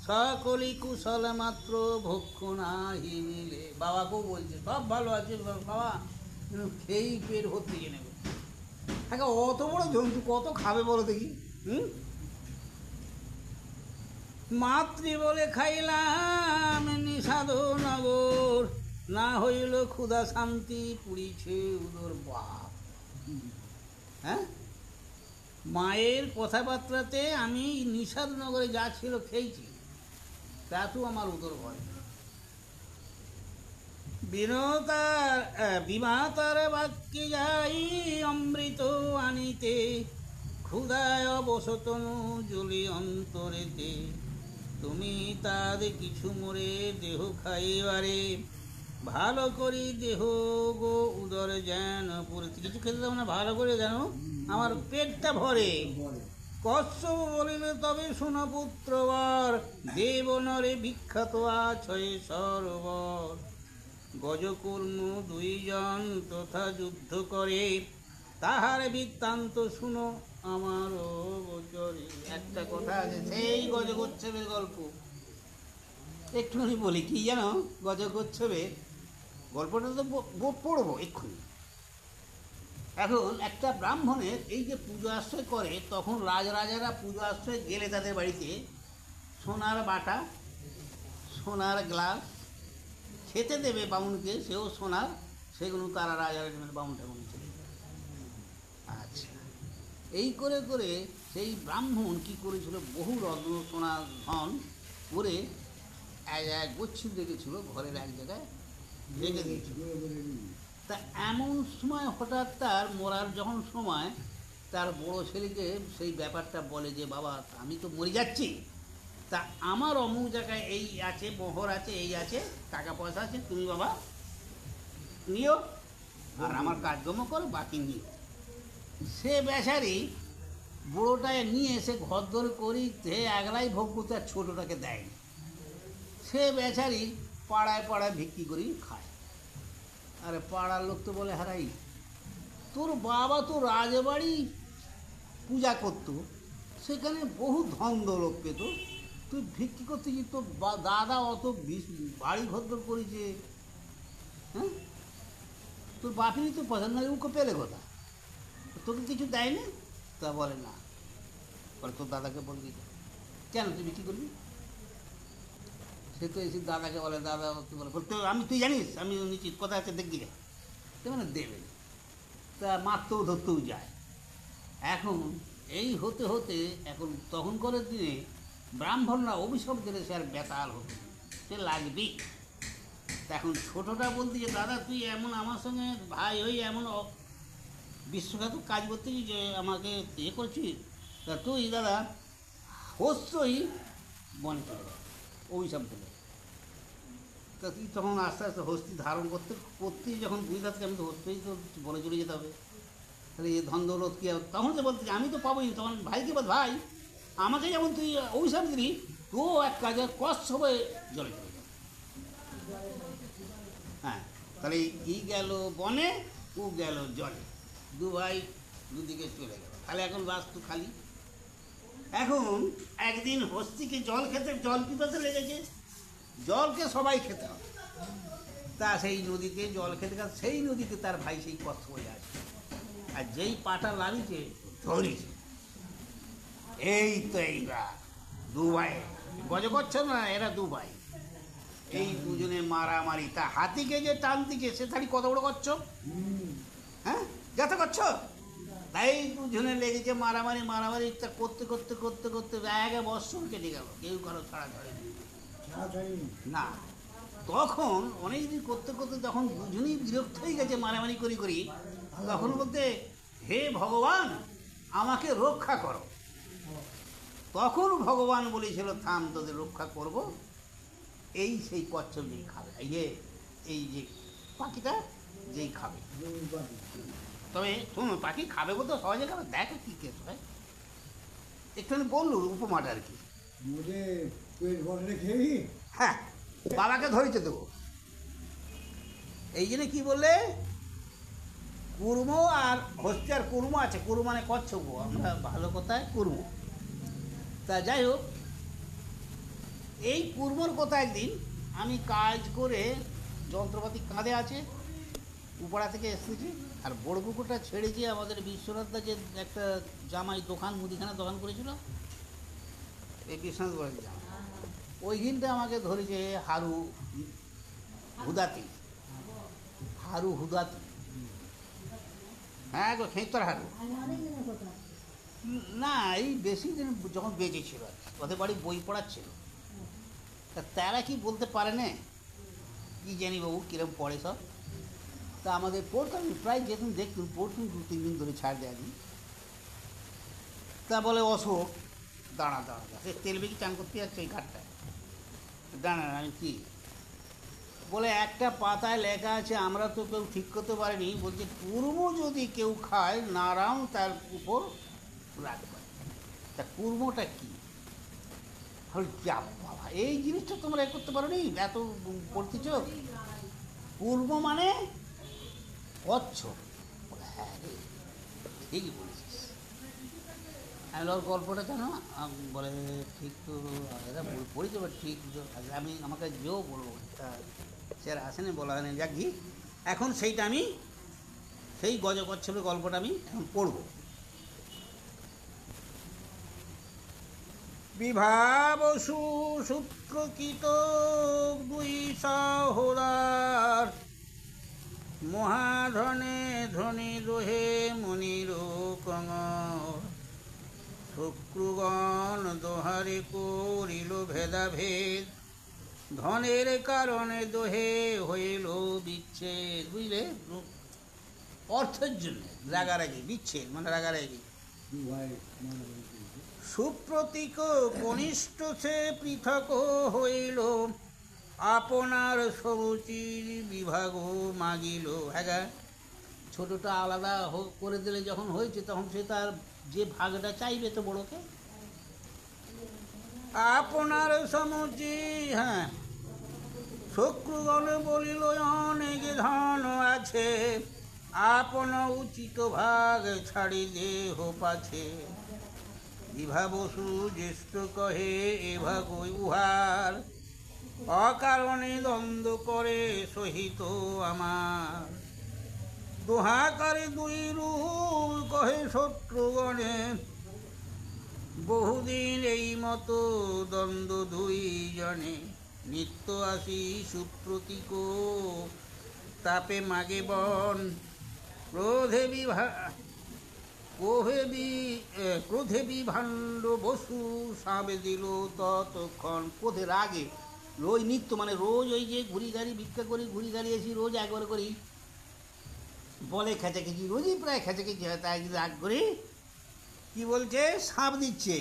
সকলই কুশল মাত্র ভক্ষ নাহি মিলে। বাবাকেও বলছে সব ভালো আছে বাবা, খেয়েই পেট ভর্তি কিনে নেবে। হ্যাঁ, অত বড় জন্তু কত খাবে বলো দেখি? মাতৃ বলে খাইলাম নিষাদ নগর, না হইল ক্ষুধা শান্তি পুড়িছে উদর। বাপ, হ্যাঁ, মায়ের কথাবার্তাতে আমি নিষাদ নগরে যা ছিল খেয়েছি, তাতেও আমার উদর ভয়। বিমাতার বাক্যে যাই অমৃত আনিতে, ক্ষুধায় অবসতনু জলি অন্তরেতে। তুমি তার কিছু মোরে দেহ খাইবারে, ভালো করি দেহ গো উদর যেন পড়ে। কিছু খেতে দেবো না, ভালো করে যেন আমার পেটটা ভরে। কশ্যপ বলিলে তবে শুনো পুত্রবর, দেবনরে বিখ্যাত আছয় সরোবর। গজকর্ম দুইজন তথা যুদ্ধ করে, তাহার বৃত্তান্ত শুনো আমার গোচরে। একটা কথা আছে, সেই গজগোচ্ছবের গল্প একটুখানি বলি। কি জানো, গজগোচ্ছবের গল্পটা তো পড়বো এক্ষুনি। এখন একটা ব্রাহ্মণের এই যে পুজো আশ্রয় করে, তখন রাজরাজারা পুজো আশ্রয় গেলে তাদের বাড়িতে সোনার বাটা, সোনার গ্লাস খেতে দেবে বামুনকে, সেও সোনার, সেগুলো তারা রাজারা বামুনটা ছিল। আচ্ছা, এই করে করে সেই ব্রাহ্মণ কি করেছিল, বহু রত্ন সোনা ধন করে এক গচ্ছিত রেখেছিল, ঘরের এক জায়গায় রেখে দিয়েছিল। তা এমন সময় হঠাৎ তার মরার যখন সময়, তার বড় ছেলেকে সেই ব্যাপারটা বলে যে বাবা আমি তো মরে যাচ্ছি, তা আমার অমুক জায়গায় এই আছে, মোহর আছে, এই আছে, টাকা পয়সা আছে, তুমি বাবা নিও, আর আমার কাজকর্ম করো, বাকি নিও। সে বেচারি বুড়োটায় নিয়ে এসে ঘর দর করি সে একলাই ভোগ করতে, আর ছোটোটাকে দেয়নি। সে বেচারি পাড়ায় পাড়ায় ভিক্ষি করেই খায়। আরে পাড়ার লোক তো বলে, হারাই তোর বাবা তো রাজবাড়ি পূজা করতো, সেখানে বহু ধন দৌলত পেত, তুই ভিক্ষি করতে গিয়ে তোর দাদা অত বাড়ি ঘর করেছে, হ্যাঁ তোর বাপিরই তো পছন্দ, ওকে পেলে কথা, তোকে কিছু দেয় না? তা বলে না। বলে তোর দাদাকে বলবি, কেন তুই বিক্রি করবি? সে তো এসে দাদাকে বলে, দাদা তুই বলে তো আমি, তুই জানিস আমি নিশ্চিত কথা আছে, দেখবি রে, তো মানে দেবে। তা মারতেও ধরতেও যায়। এখন এই হতে হতে এখন তখনকার দিনে ব্রাহ্মণরা অভিশাপ দিলে সে আর বেতাল হতো, সে লাগবেই। তা এখন ছোটোটা বলতে যে দাদা তুই এমন আমার সঙ্গে ভাই হই এমন বিশ্বঘাতক কাজ করতে যে আমাকে ইয়ে করছিস, তা তুই দাদা অবশ্যই বনে চলে যাবে, অভিশাপ দিলে। তা তুই তখন আস্তে আস্তে হস্তি ধারণ করতে করতেই যখন বুঝতে পারছি আমি তো হস্তেই তো বনে চলে যেতে হবে, তাহলে এই ধন দৌলত কী হবে? তখন তো বলতে আমি তো পাবোই, তখন ভাইকে বল ভাই আমাকে যেমন তুই অভিশাপ দিলি, তো এক কাজে কষ্ট হবে, জলে চলে যাবে। হ্যাঁ, তাহলে ই গেল বনে, ও গেল জলে, দু ভাই দুদিকে চলে গেল। তাহলে এখন বাস্তু খালি। এখন একদিন হস্তিকে জল পিপাসা লেগেছে, জলকে সবাই খেতে হবে, তা সেই নদীতে জল খেতে গেছে, সেই নদীতে তার ভাই সেই কষ্ট হয়ে আসে, আর যেই পাটা লাগিয়েছে ধরেছে। এই তো এইবার দু ভাই গজ করছে না, এরা দু ভাই, এই দুজনে মারামারি। তা হাতিকে যে টানতিকে সে তারি কত বড় করছো, হ্যাঁ যাতে করছো, তাই দুজনে লেগেছে মারামারি মারামারি, তা করতে করতে করতে করতে এক বৎসর কেটে গেল, কেউ কারো ছাড়াছাড়ি না। তখন অনেকদিন করতে করতে যখন দুজনেই বিরক্ত হয়ে গেছে মারামারি করি করি, তখন বলতে হে ভগবান আমাকে রক্ষা করো। তখন ভগবান বলেছিল থাম তোদের রক্ষা করব, এই সেই কচ্ছপ যেই খাবে, এই যে পাখিটা যেই খাবে, তবে শোনো পাখি খাবে বলতে সহজে খাবে, দেখো কী কেস হয়, একটুখানি বললো উপমাটা আর কি। হ্যাঁ, বাবাকে ধরেছে দেবো, এই জন্য কি বললে কুর্ম আর হচ্ছে, আর কুর্ম আছে, কুর্ম মানে কচ্ছপ, আমরা ভালো কথায় কুর্ম। তা যাই হোক, এই কুর্মর কথা একদিন আমি কাজ করে যন্ত্রপাতি কাঁধে আছে, উপড়া থেকে এসেছি, আর বড় পুকুরটা ছেড়েছি, আমাদের বিশ্বনাথদা যে একটা জামাই দোকান মুদিখানা দোকান করেছিল, এই বিশ্বনাথ বাড়ির জামাই, ওই দিনটা আমাকে ধরেছে হারু হুদাতি, হ্যাঁ গো খেঁতর হারু, না এই বেশি দিন যখন বেঁচে ছিল আর কি, ওদের বাড়ি বই পড়াচ্ছিল, তা তারা কি বলতে পারে না, কি জানি বাবু কিরম পড়ে সব। তা আমাদের পড়তাম প্রায় যেদিন দেখতুম পড়তুম 2-3 দিন ধরে ছাড় দেয়নি। তা বলে অশোক দাঁড়া সে তেল বেশি চান করতে যাচ্ছে ওই ঘাটটায়, দাঁড়া আমি কি বলে একটা পাতায় লেখা আছে, আমরা তো কেউ ঠিক করতে পারিনি, বলছে কুর্ম যদি কেউ খায় নারায়ণ তার উপর রাখবে। তা কুর্মটা কি? যা বাবা এই জিনিসটা তোমরা এ করতে পারো নি, এত পড়তেছ। কুর্ম মানে কচ্ছপ। হ্যাঁ রে ঠিকই বলেছিস। আমি ওর গল্পটা জানো, বলে ঠিক তো এরা পড়েছে, বা ঠিক আমি আমাকে যেও বলবো, সে আর আসেনি বলা হয়নি, যাক ঘি এখন সেইটা আমি সেই গজকচ্ছপের গল্পটা আমি এখন পড়ব। বিভাবসু সূত্রকৃত 2 সহোদর, মহাধনে ধনী রোহে মনির কঙর, শত্রুগণ দোহারে করিল ভেদাভেদ, ধনের কারণে দোহে হইল বিচ্ছেদ। বুঝলে, অর্থের জন্য রাগারাগি, বিচ্ছেদ মানে রাগারাগি। সুপ্রতীক কনিষ্ঠ সে পৃথক হইল, আপনার সমুচির বিভাগ মাগিল। হ্যাঁ, ছোটটা আলাদা করে দিলে যখন হয়েছে তখন সে তার যে ভাগটা চাইবে তো বড়কে। আপনার সমুচি, হ্যাঁ, শত্রুগণ বলিল অনেক ধন আছে, আপন উচিত ভাগ ছাড়ি দেহ পাছে। বিভাবসু জ্যেষ্ঠ কহে এ ভাগ উহার, অকারণে দ্বন্দ্ব করে সহিত আমার। দোহাকারে দুই রূপ কহে শত্রুগণে, বহুদিন এই মতো দ্বন্দ্ব দুই জনে। নিত্য আসি সুপ্রতীক তাপে মাগে বন, ক্রোধে বিভাণ্ড বসু সাবে দিল ততক্ষণ। ক্রোধে রাগে, রোজ নিত্য মানে রোজ ওই যে ঘুরি গাড়ি ভিক্ষা করি, ঘুরি গাড়ি এসি রোজ একবার করি, বলে খেঁচাখেঁচি, রোজই প্রায় খেঁচাখেঁচি হয়, তাই রাগ করি। কি বলছে? সাপ দিচ্ছে,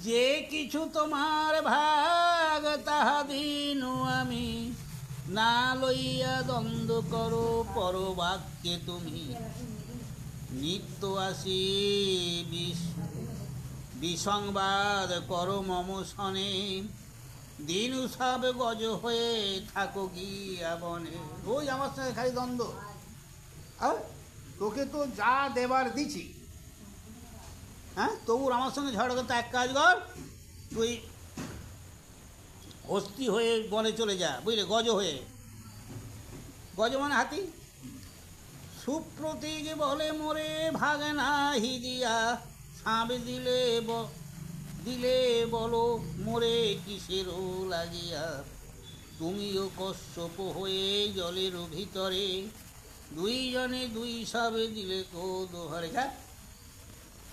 যে কিছু তোমার ভাগ তাহা দিনু আমি, না লইয়া দ্বন্দ্ব করো পরবাক্যে তুমি। নিত্য আসি বিসংবাদ করো মম শনে, দিন সব গজ হয়ে থাকো গিয়া বনে। রোজ আমার সঙ্গে খালি দ্বন্দ্ব, আর তোকে তো যা দেবার দিছি, হ্যাঁ, তবু আমার সঙ্গে ঝগড়া করতে। এক কাজ কর, তুই হস্তি হয়ে বনে চলে যা, বুঝলে, গজ হয়ে। গজ মানে হাতি। সুপ্রতীক বলে মোরে ভাগ নাহি দিয়া, সাঁবে দিলে বলো মোরে কিসেরও লাগিয়া। তুমিও কশ্যপ হয়ে জলের ভিতরে, দুইজনে দুই সাবে দিলে কো দোহারে। যা,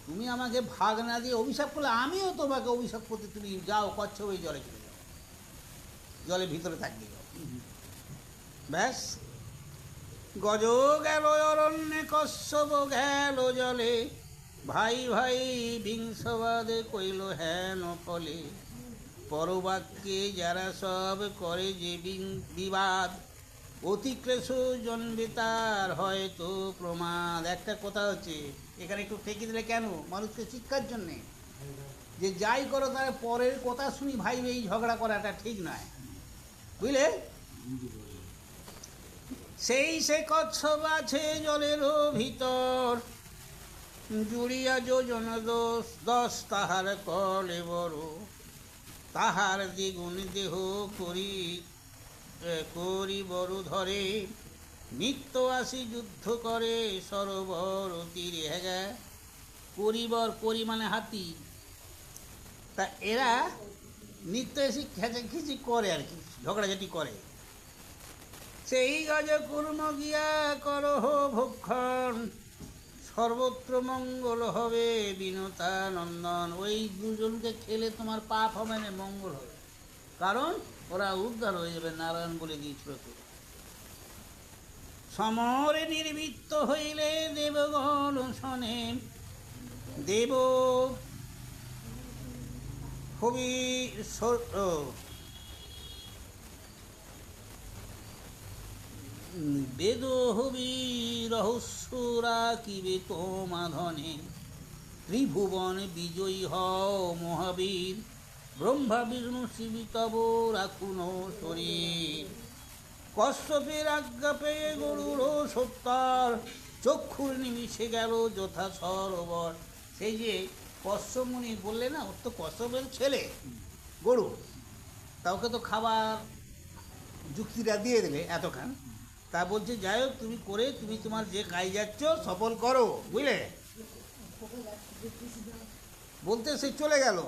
তুমি আমাকে ভাগ না দিয়ে অভিশাপ করলে, আমিও তোমাকে অভিশাপ করতে, তুমি যাও কচ্ছপ হয়ে জলে চলে যাও, জলের ভিতরে থাকবে। ব্যাস, গজ গেল অরণ্যে, কশ্যপ গেল জলে, ভাই ভাই বিংশবাদে কইল হেন ফলে। পরবাক্যে যারা সব করে যে বিবাদ, অতিক্লেশ জন্মে তার হয়তো প্রমাদ। একটা কথা হচ্ছে এখানে, একটু ঠেকে দিলে কেন? মানুষকে শিক্ষার জন্যে, যে যাই করো তার পরের কথা শুনি ভাইবে, এই ঝগড়া করাটা ঠিক নয়, বুঝলে। সেই সে কচ্ছপ আছে জলের ভিতর, জুড়িয়া যোজন দশ তাহার কলে বড়। তাহার দ্বিগুণ দেহ করি বড় ধরে, নিত্য আসি যুদ্ধ করে সরোবর তীরে। হ্যাঁ, করি মানে হাতি। তা এরা নিত্য এসে খেঁচাখিচি করে আর কি, ঝগড়াঝাটি করে। সেই গজ কুর্ম গিয়া করহ ভক্ষণ, সর্বত্র মঙ্গল হবে বিনতা নন্দন। ওই দুজনকে খেলে তোমার পাপ হবে না, মঙ্গল হবে, কারণ ওরা উদ্ধার হয়ে যাবে, নারায়ণ বলে দিয়েছিল তো। সমরে নির্বৃত্ত হইলে দেবগণ শোনে, দেব হবি বেদ হবি রহস্য রাখিবে তোমাধনে। ত্রিভুবন বিজয়ী হও মহাবীর, ব্রহ্মা বিষ্ণু শিবী তব রাখুন শরীর। কশ্যপের আজ্ঞা পেয়ে গরুর সত্তর, চক্ষুর নিমিষে গেল যথা সরোবর। সেই যে কশ্যপ মুনি বললে না, ওর তো কশ্যপের ছেলে গরু, তা ওকে তো খাবার যুক্তিটা দিয়ে দেবে এতখান। তা বলছে যাই হোক, তুমি তোমার যে কাজ যাচ্ছ সফল করো, বুঝলে। বলতে সে চলে গেল।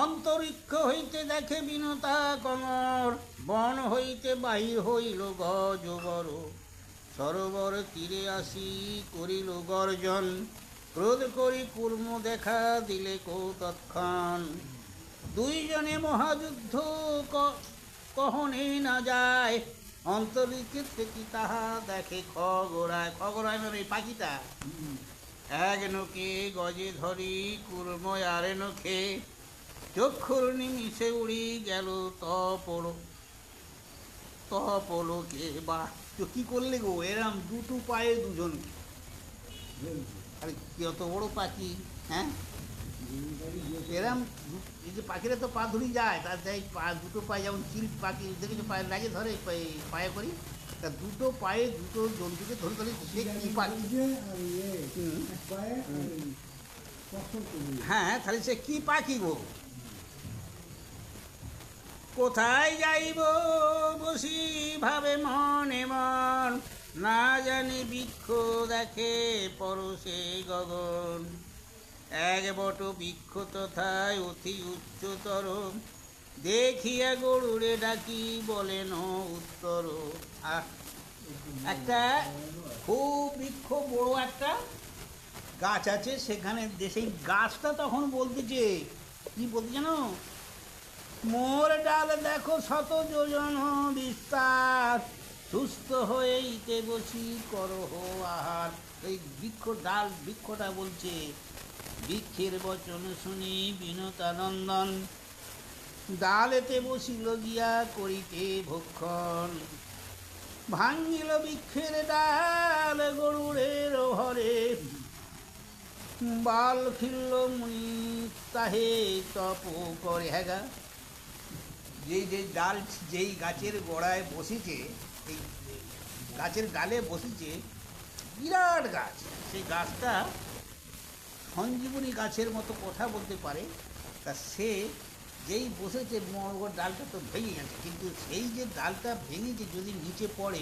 অন্তরিক্ষ হইতে দেখে বিনতা কমর, বন হইতে বাহির হইল গজ বড়। সরোবর তীরে আসি করিল গর্জন, ক্রোধ করি কুর্ম দেখা দিলে কো তৎক্ষণ। দুইজনে মহাযুদ্ধ কহনে না যায়, অন্তরিক্ষের থেকে তাহা দেখে খগড়ায়। খগড়ায় মানে এই পাখিটা। এক নখে গজে ধরি কুর্ম আরে নখে, চক্ষুর নিমিষে উড়ি গেল তপলোকে। বাহ, তো কি করলে গো এরম দুটো পায়ে দুজনকে? আরে কি অত বড় পাখি, হ্যাঁ? এরম এই যে পাখিরা তো পা ধরি যায়, তার যাই পা দুটো পায়ে, যেমন চিল পাখি দেখেছো পায়ে লাগে ধরে পায়ে করি, তা দুটো পায়ে দুটো জন্তুকে ধরে ধরে সে কি পাখি? হ্যাঁ, তাহলে সে কি পাখি গো? কোথায় যাইব বসি ভাবে মনে মন, না জানি বৃক্ষ দেখে পরশে গগন। এক বট বৃক্ষ তথায় অতি উচ্চতর, দেখিয়া গরুরে ডাকি বলেন উত্তর। একটা খুব বৃক্ষ বড় একটা গাছ আছে, সেখানে সেই গাছটা তখন বলতেছে, কি বলতে জানো? মোর ডাল দেখো শত যোজন বিস্তার, সুস্থ হয়ে ইতে বসি করহ আহার। এই বৃক্ষটা বলছে, বৃক্ষের বচন শুনি বিনতানন্দন, ডালেতে বসিল গিয়া করিতে ভক্ষণ। ভাঙ্গিল বৃক্ষের ডাল গরুরের ঘরে, বাল খিল্ল মুনি তাহে তপ করে। হ্যাঁ, যেই গাছের গোড়ায় বসেছে, এই গাছের ডালে বসেছে, বিরাট গাছ, সেই গাছটা সঞ্জীবনী গাছের মতো কথা বলতে পারে। তা সে যেই বসেছে, মরগর ডালটা তো ভেঙে গেছে, কিন্তু সেই যে ডালটা ভেঙেছে যদি নিচে পড়ে,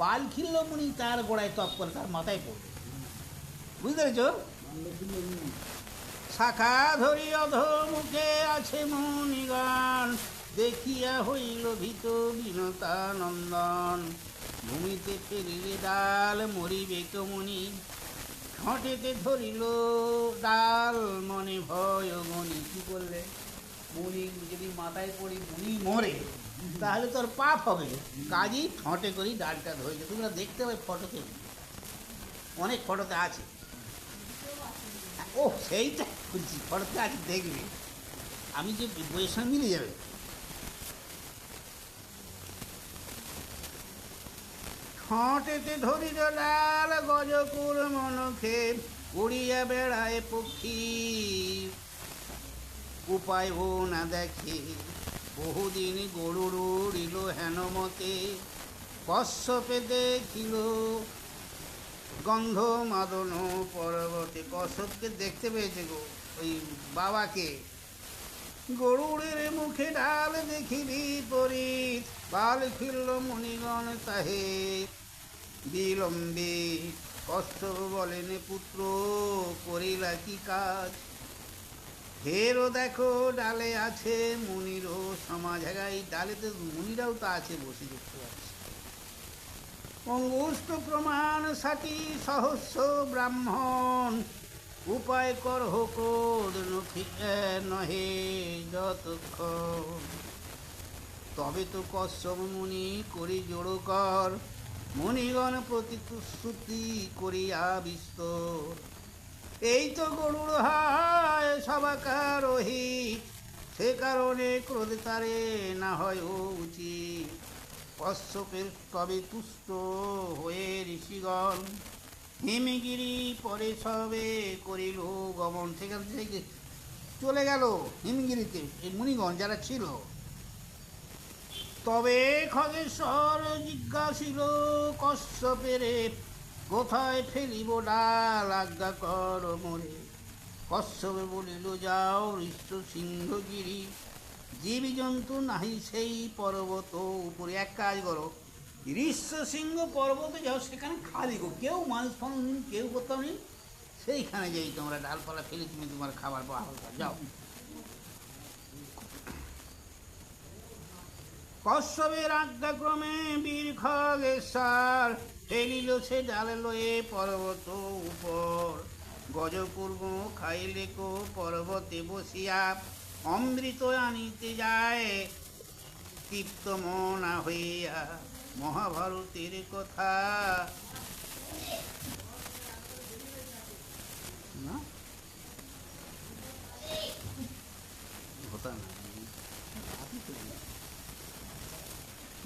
বাল খিল্লমণি তার গোড়ায় তপ করে তার মাথায় পড়বে। বুঝতে পেরেছ? শাখা ধরি অধমুখে আছে মুনিগণ, দেখিয়া হইল ভীত বিনতানন্দন। ভূমিতে ফেলিলে ডাল মরিবে কমনি, ঠোঁটেতে ধরিল ডাল মনে ভয় গণি। কি করলে? মুনি যদি মাথায় পড়ি মুনি মরে, তাহলে তোর পাপ হবে, কাজই ঠোঁটে করি ডালটা ধরেছে। তোমরা দেখতে পাবে ফটোতে, অনেক ফটোতে আছে। ও সেইটা বলছি, ফটোতে আছে, দেখবে, আমি যে বইয়ের সঙ্গে মিলে যাবে। ঠোঁটেতে ধরিল ডাল গজকুল মনখে, উড়িয়া বেড়ায় পক্ষী উপায় ও না দেখে। বহুদিন গরুর উড়িল হেন মতে, কশ্যপে দেখিল গন্ধ মাদন পর্বতে। কশ্যপকে দেখতে পেয়েছে গো, ওই বাবাকে। গরুড়ের মুখে ডাল দেখিবি পরিত, বাল খিল্ল মুনিগণ তাহে বিলম্বে। কশ্যপ বলেন পুত্র করিলা কি কাজ, ফেরও দেখো ডালে আছে মুনিরও সমাজ। হ্যাঁ, এই ডালেতে মুনিরাও তো আছে বসে, দেখতে পাচ্ছি। অঙ্গুষ্ঠ প্রমাণ সাথী সহস্র ব্রাহ্মণ, উপায় কর হোকোদ নহে যতক্ষণ। তবে তো কশ্যপ মুনি করি জোড় কর, মুনিগণ প্রতিশ্রুতি করিয়া বিস্তর। এই তো গরুর হায় সবাকার হিত, সে কারণে ক্রোধে তারে না হয় উচিত। কশ্যপের তবে তুষ্ট হয়ে ঋষিগণ, হিমগিরি পরে সবে করিল গমন। সেখান থেকে চলে গেল হিমগিরিতে এই মুনিগণ যারা ছিল। তবে খগেশ্বর জিজ্ঞাসিল কশ্যপের, কোথায় ফেলিব ডাল আজ্ঞা কর মোরে। কশ্যপে বলিল যাও ঋষ্ট সিংহগিরি, জীব জন্তু নাহি সেই পর্বত উপরে। এক কাজ করো, ঋষ্য সিংহ পর্বতে যাও, সেখানে খালি গো, কেউ মানুষ ফানুষ নেই, কেউ কোথাও নেই, সেইখানে যাই তোমরা ডালপালা ফেলে তুমি তোমার খাবার পাওয়া যাও। কশ্যপের আজ্ঞাক্রমে বীর খগেশ্বর, ফেলিল সে ডাল লয়ে পর্বত উপর। গজপূর্ব খাইলে কো পর্বতে বসিয়া, অমৃত আনিতে যায় তৃপ্ত মনা হইয়া। মহাভারতের কথা না হতাম।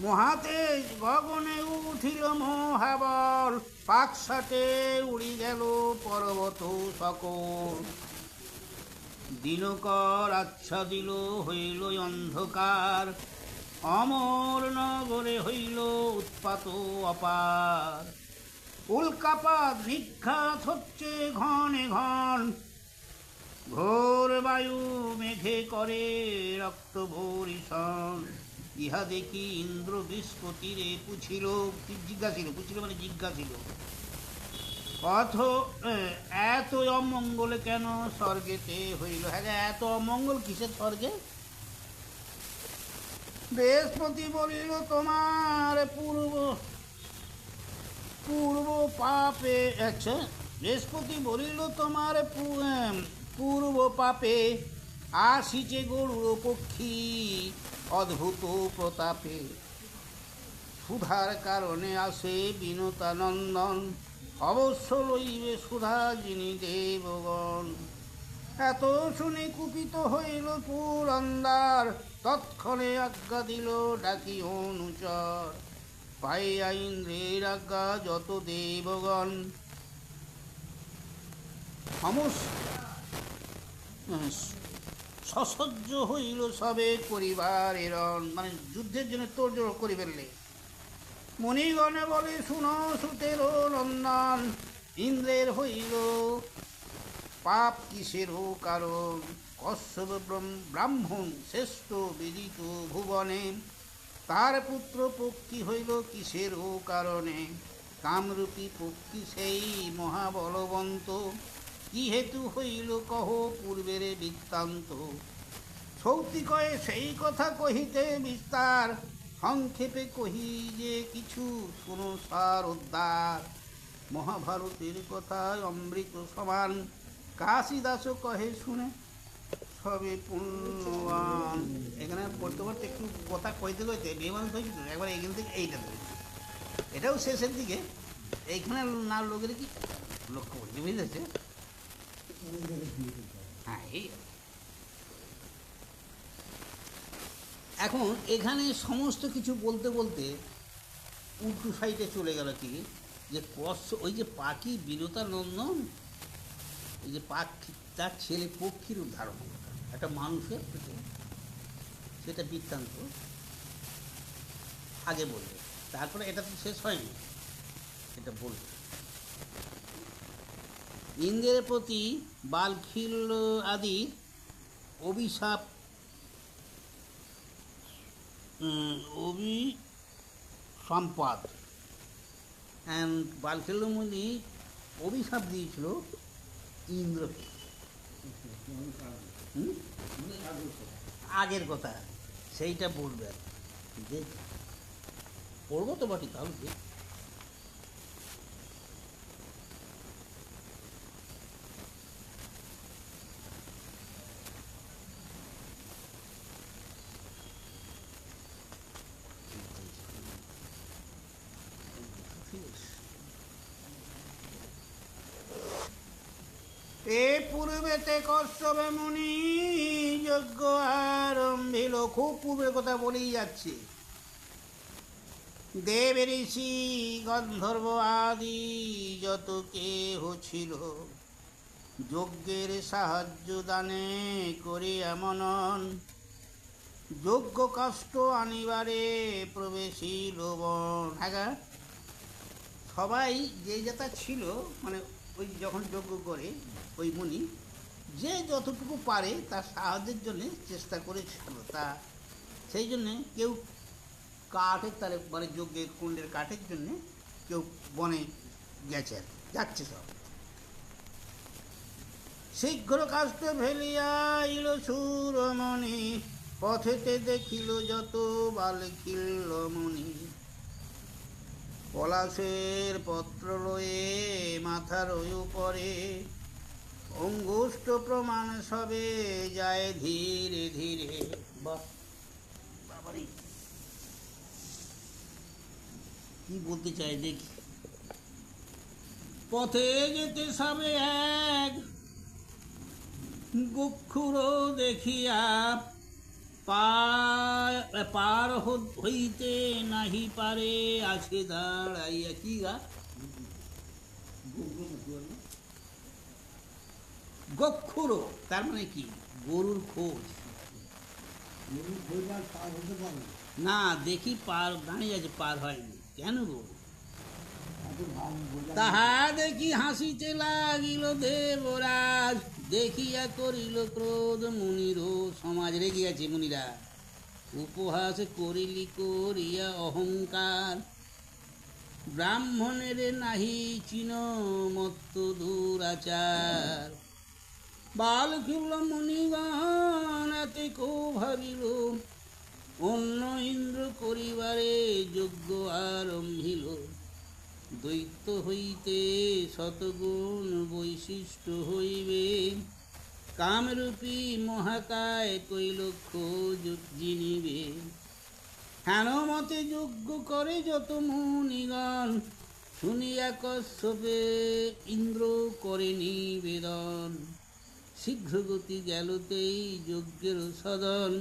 মহাতেজ গগনে উঠিল মহাবল, পাকসাটে উড়ি গেল পর্বত সকল। দিনকর আচ্ছাদিল হইল অন্ধকার, অমর নগরে হইল উৎপাত অপার। উল্কাপাত নিঘাত হচ্ছে ঘনে ঘন, ঘোর বায়ু মেঘে করে রক্ত বরিশন। ইহা দেখি ইন্দ্র বৃহস্পতিরে পুছিল, পুছিল মানে জিজ্ঞাসিল, এত অমঙ্গলে কেন স্বর্গেতে হইল? হ্যাঁ, এত অমঙ্গল কিসের স্বর্গে? বৃহস্পতি বলিল তোমার পূর্ব পাপে, আচ্ছা, বৃহস্পতি বলিল তোমার পূর্ব পাপে আসিছে গরুড় পক্ষী অদ্ভুত প্রতাপে। সুধার কারণে আসে বিনতা নন্দন, অবশ্য লইবে সুধা যিনি দেবগণ। এত শুনে কুপিত হইল পুরন্দর, তৎক্ষণে আজ্ঞা দিল ডাকি অনুচর। পাইয়া ইন্দ্রের আজ্ঞা যত দেবগণ, সসজ্জ হইল সবে পরিবারের, মানে যুদ্ধের জন্য তোড়জোড় করে ফেললে। মণিগণে বলে শুনো সুতের নন্দন, ইন্দ্রের হইল পাপ কিসেরও কারণ। কশ্যপ ব্রাহ্মণ শ্রেষ্ঠ বিদিত ভুবনে, তার পুত্র পক্ষী হইল কিসেরও কারণে। কামরূপী পক্ষী সেই মহাবলবন্ত, কি হেতু হইল কহ পূর্বের বৃত্তান্ত। সৌতি কয়ে সেই কথা কহিতে বিস্তার, সংক্ষেপে কহি যে কিছু শোনো সার উদ্ধার। মহাভারতের কথায় অমৃত সমান, কাশিদাস কহে শুনে সবে পুণ্যবান। এখানে পড়তে পড়তে একটু কথা কইতে কইতে বেমানুষ হয়েছিল, একবার এইখান থেকে এইটা ধরেছি। এটাও শেষের দিকে, এইখানে না লোকের কি লক্ষ্য করছে, বুঝেছে? হ্যাঁ, এই এখন এখানে সমস্ত কিছু বলতে বলতে উল্টো সাইডে চলে গেল কি, যে ওই যে পাখি বীরতা নন্দন, এই যে পাখি তার ছেলে পক্ষীর উদ্ধারণ, একটা মানুষের পেটে, সেটা বৃত্তান্ত আগে বলবে, তারপরে এটা তো শেষ হয়নি, এটা বলবে। ইন্দ্রের প্রতি বালখিল আদি অভিশাপ অভিসম্পাদ বালখিল্য মুনি অভিশাপ দিয়েছিল ইন্দ্রকে। আগের কথা সেইটা বলবে, দেখ পড়বো তো বটি, তাহলে দেখ। এ পূর্বেতে কশ্যপে মুনি যজ্ঞ আরম্ভিল, খুব পূর্বের কথা বলেই যাচ্ছে। দেব ঋষি গন্ধর্ব আদি যত কেহ ছিল, যজ্ঞের সাহায্য দানে করে এমন, যজ্ঞ কাষ্ঠ আনিবারে প্রবেশিল বন। হ্যাঁ, সবাই যে যেটা ছিল, মানে ওই যখন যজ্ঞ করে ওই মুনি যে যতটুকু পারে তার সাহায্যের জন্যে চেষ্টা করেছিল। তা সেই জন্যে কেউ কাঠের তারে, মানে যজ্ঞের কুণ্ডের কাঠের জন্যে কেউ বনে গেছে, আর যাচ্ছে সব। শীঘ্র কাষ্ঠ ফেলিয়া ইল সুরমণি, পথেতে দেখিল যত বালখিল্য মুনি। পলাশের পত্র লয়ে মাথার উপরে, অঙ্গুষ্ঠ প্রমাণ সবে যায় ধীরে ধীরে। বাবারে কি বলতে চাই দেখি। পথে যেতে সবে এক গুক্ষুর দেখিয়া, পার হইতে নাহি পারে আছে দাঁড়াইয়া। কি গা? গক্ষুর, তার মানে কি? গরুর খোঁজ। না, দেখি পার দাঁড়িয়ে আছে, পার হয়নি কেন গো? তাহা দেখি হাসিতে লাগিল দেবরাজ, দেখিয়া করিল ক্রোধ মুনির সমাজ। রেগে গেছে মুনিরা, উপহাস করিলি করিয়া অহংকার, ব্রাহ্মণের নাহি চিন মত্ত দুরাচার। বাল খিল মুনিগণ এতে কো ভাবিল, অন্য ইন্দ্র করিবারে যজ্ঞ আরম্ভিল। দৈত্য হইতে শতগুণ বৈশিষ্ট্য হইবে, কামরূপী মহাকায় কৈলক্ষ জিনিবে। হেন মতে যজ্ঞ করে যত মুনিগণ, শুনিয়া কশ্যপে ইন্দ্র করে নিবেদন। শীঘ্রগতি গেলতেই যজ্ঞের সদন,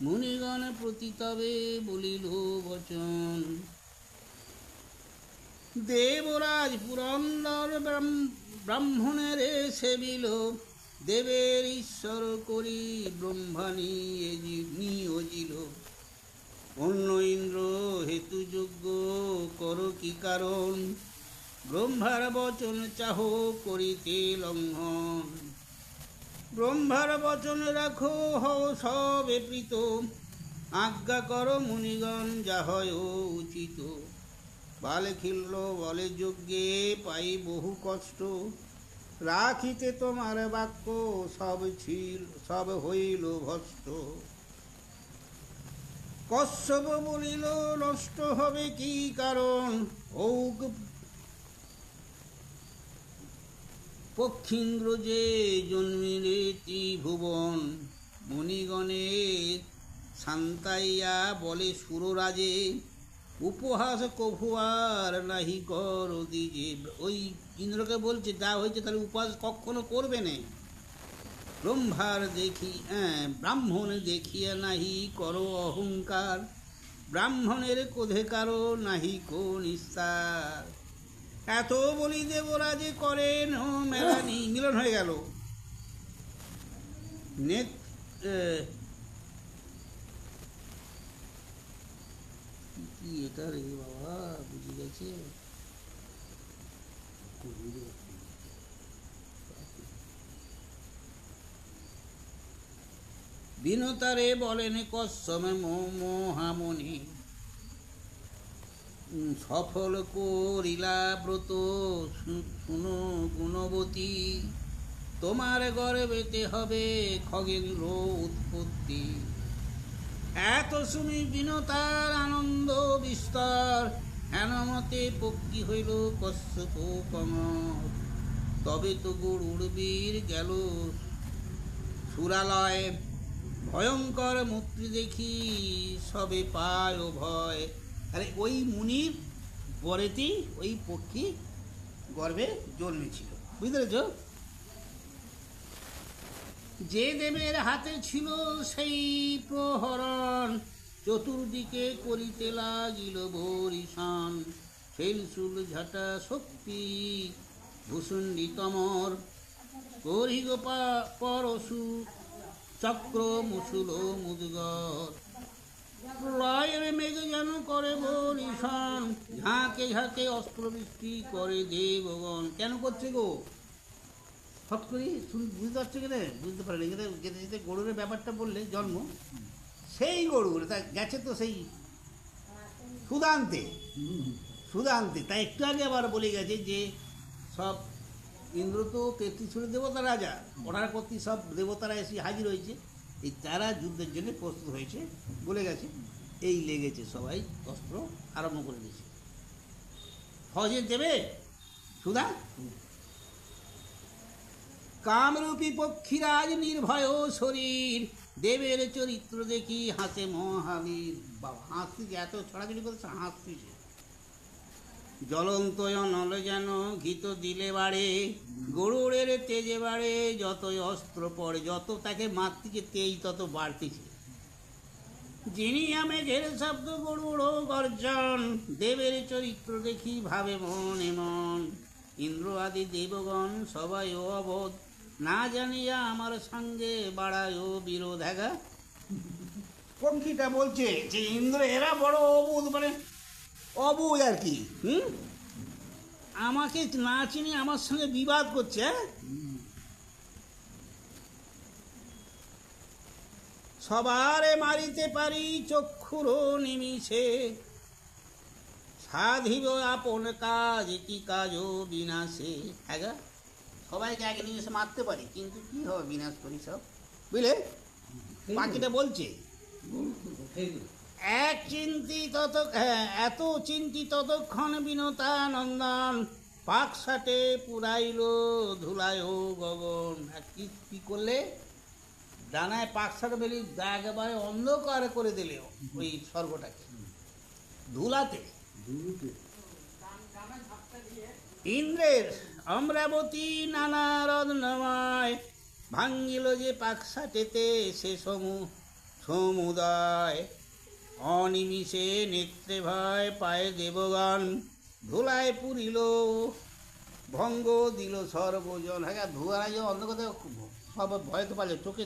মুনিগণ প্রতি তবে বলিল বচন। দেবরাজ পুরন্দর ব্রাহ্মণের সেবিল, দেবের ঈশ্বর করি ব্রহ্মা নিয়োজিল। অন্য ইন্দ্র হেতু যজ্ঞ কর কি কারণ, ব্রহ্মার বচন চাহ করিতে লঙ্ঘন। ব্রহ্মার বচন রাখো হও সবে প্রীত, আজ্ঞা কর মুনিগণ যা হয় উচিত। বালে খিল্ল বলে যজ্ঞে পাই বহু কষ্ট, রাখিতে তোমার বাক্য সব হইল ভস্ত। কশ্যপ বলিল নষ্ট হবে কি কারণ, ঔক পক্ষীন্দ্র যে জন্মিলে ত্রিভুবন। মুনিগণের শান্তাইয়া বলে সুররাজে, উপহাস কভু আর নাহি কর দিজে। ওই ইন্দ্রকে বলছে যা হয়েছে তাহলে উপহাস কখনো করবে না। ব্রহ্মার ব্রাহ্মণ দেখিয়া নাহি করো অহংকার, ব্রাহ্মণের কোধে কারো নাহি কো নিস্তার। এত বলি দেবরাজে করেন মেলানি, মিলন হয়ে গেল। কি এটা রে বাবা, বুঝে গেছে। বিনতারে বলেন কশ্যপে মহামণি, সফল করিলা ব্রত শুনো গুণবতী। তোমার গর্বেতে হবে খগেন্দ্র উৎপত্তি। এত শুনি বিনতার আনন্দ বিস্তর, হেন মতে পক্ষী হইল কশ্যপ কমর। তবে তো গরুড় বীর গেল সুরালয়, ভয়ঙ্কর মূর্তি দেখি সবে পায় ভয়। আরে ওই মুনির বরেতেই ওই পক্ষী গর্ভে জন্মেছিল, বুঝতে পেরেছ? যে দেবের হাতে ছিল সেই প্রহরণ, চতুর্দিকে করিতে লাগিল বরিশান। শেলশুল ঝাঁটা শক্তি ভূষুণ্ডি তমর, করিগ পরশু চক্র মুসুল মুদগর। প্রলয়ের মেঘ যেন করে বরিশান, ঝাঁকে ঝাঁকে অস্ত্রবৃষ্টি করে দেবগণ। কেন করছে গো? হট করি বুঝতে পারছো কেন? বুঝতে পারলে যেতে যেতে গরুরের ব্যাপারটা বললে জন্ম, সেই গরুর তা গেছে তো সেই সুদান্তে। তাই একটু আগে আবার বলে গেছে যে সব ইন্দ্র তো 33 দেবতা রাজা, ওনারা করতে সব দেবতারা এসে হাজির হয়েছে, এই তারা যুদ্ধের জন্য প্রস্তুত হয়েছে বলে গেছে। এই লেগেছে, সবাই অস্ত্র আরম্ভ করে দিয়েছে। ফজে দেবে সুদা। কামরূপী পক্ষীরাজ নির্ভয় শরীর, দেবের চরিত্র দেখি হাসে মহাবীর। বাবা হাসছে, এত ছড়াছড়ি করছে, হাসছে। জ্বলন্ত অনল যেন ঘিত দিলে বাড়ে, গরুড়ের তেজে বাড়ে যতই অস্ত্র পড়ে। যত তাকে মারতেছে তেজ তত বাড়তেছে। জিনিয়া মেঘের শব্দ গরুড় গর্জন, দেবের চরিত্র দেখি ভাবে মনে মন। ইন্দ্র আদি দেবগণ সবাই অবোধ, না জানিয়া আমার সঙ্গে বাড়ায় বিরোধ। হ্যাঁ, পঙ্খিটা বলছে যে ইন্দ্র এরা বড় অবুধ, মানে অবুধ আর কি। আমাকে না চিনি আমার সঙ্গে বিবাদ করছে। সবারে মারিতে পারি চক্ষুর নিমিষে, সাধিব আপন কাজ কি কাজ বিনাশে। হ্যাঁ, সবাইকে এক নিমিষে মারতে পারি, কিন্তু কি হবে বিনাশ করি সব, বুঝলে? পাখিটা বলছে এক চিন্তি তত, হ্যাঁ, এত চিন্তি ততক্ষণ বিনতা নন্দন, পাকসাটে পুরাইল ধুলায় গগন। কি করলে? ডানায় পাকসাট বেলি একেবারে অন্ধকার করে দিলে ওই স্বর্গটাকে ধুলাতে। ইন্দ্রের অমরাবতী নানা রত্নময়, ভাঙ্গিল যে পাকসাটেতে সে সমুদয়। অনিমিষে নেত্রে ভয় পায়ে দেবগণ, ধুলায় পুরিল ভঙ্গ দিল সর্বজন। হ্যাঁ, ধুয়ারা যে অন্ধকারে সব ভয় তো পারলে চোখে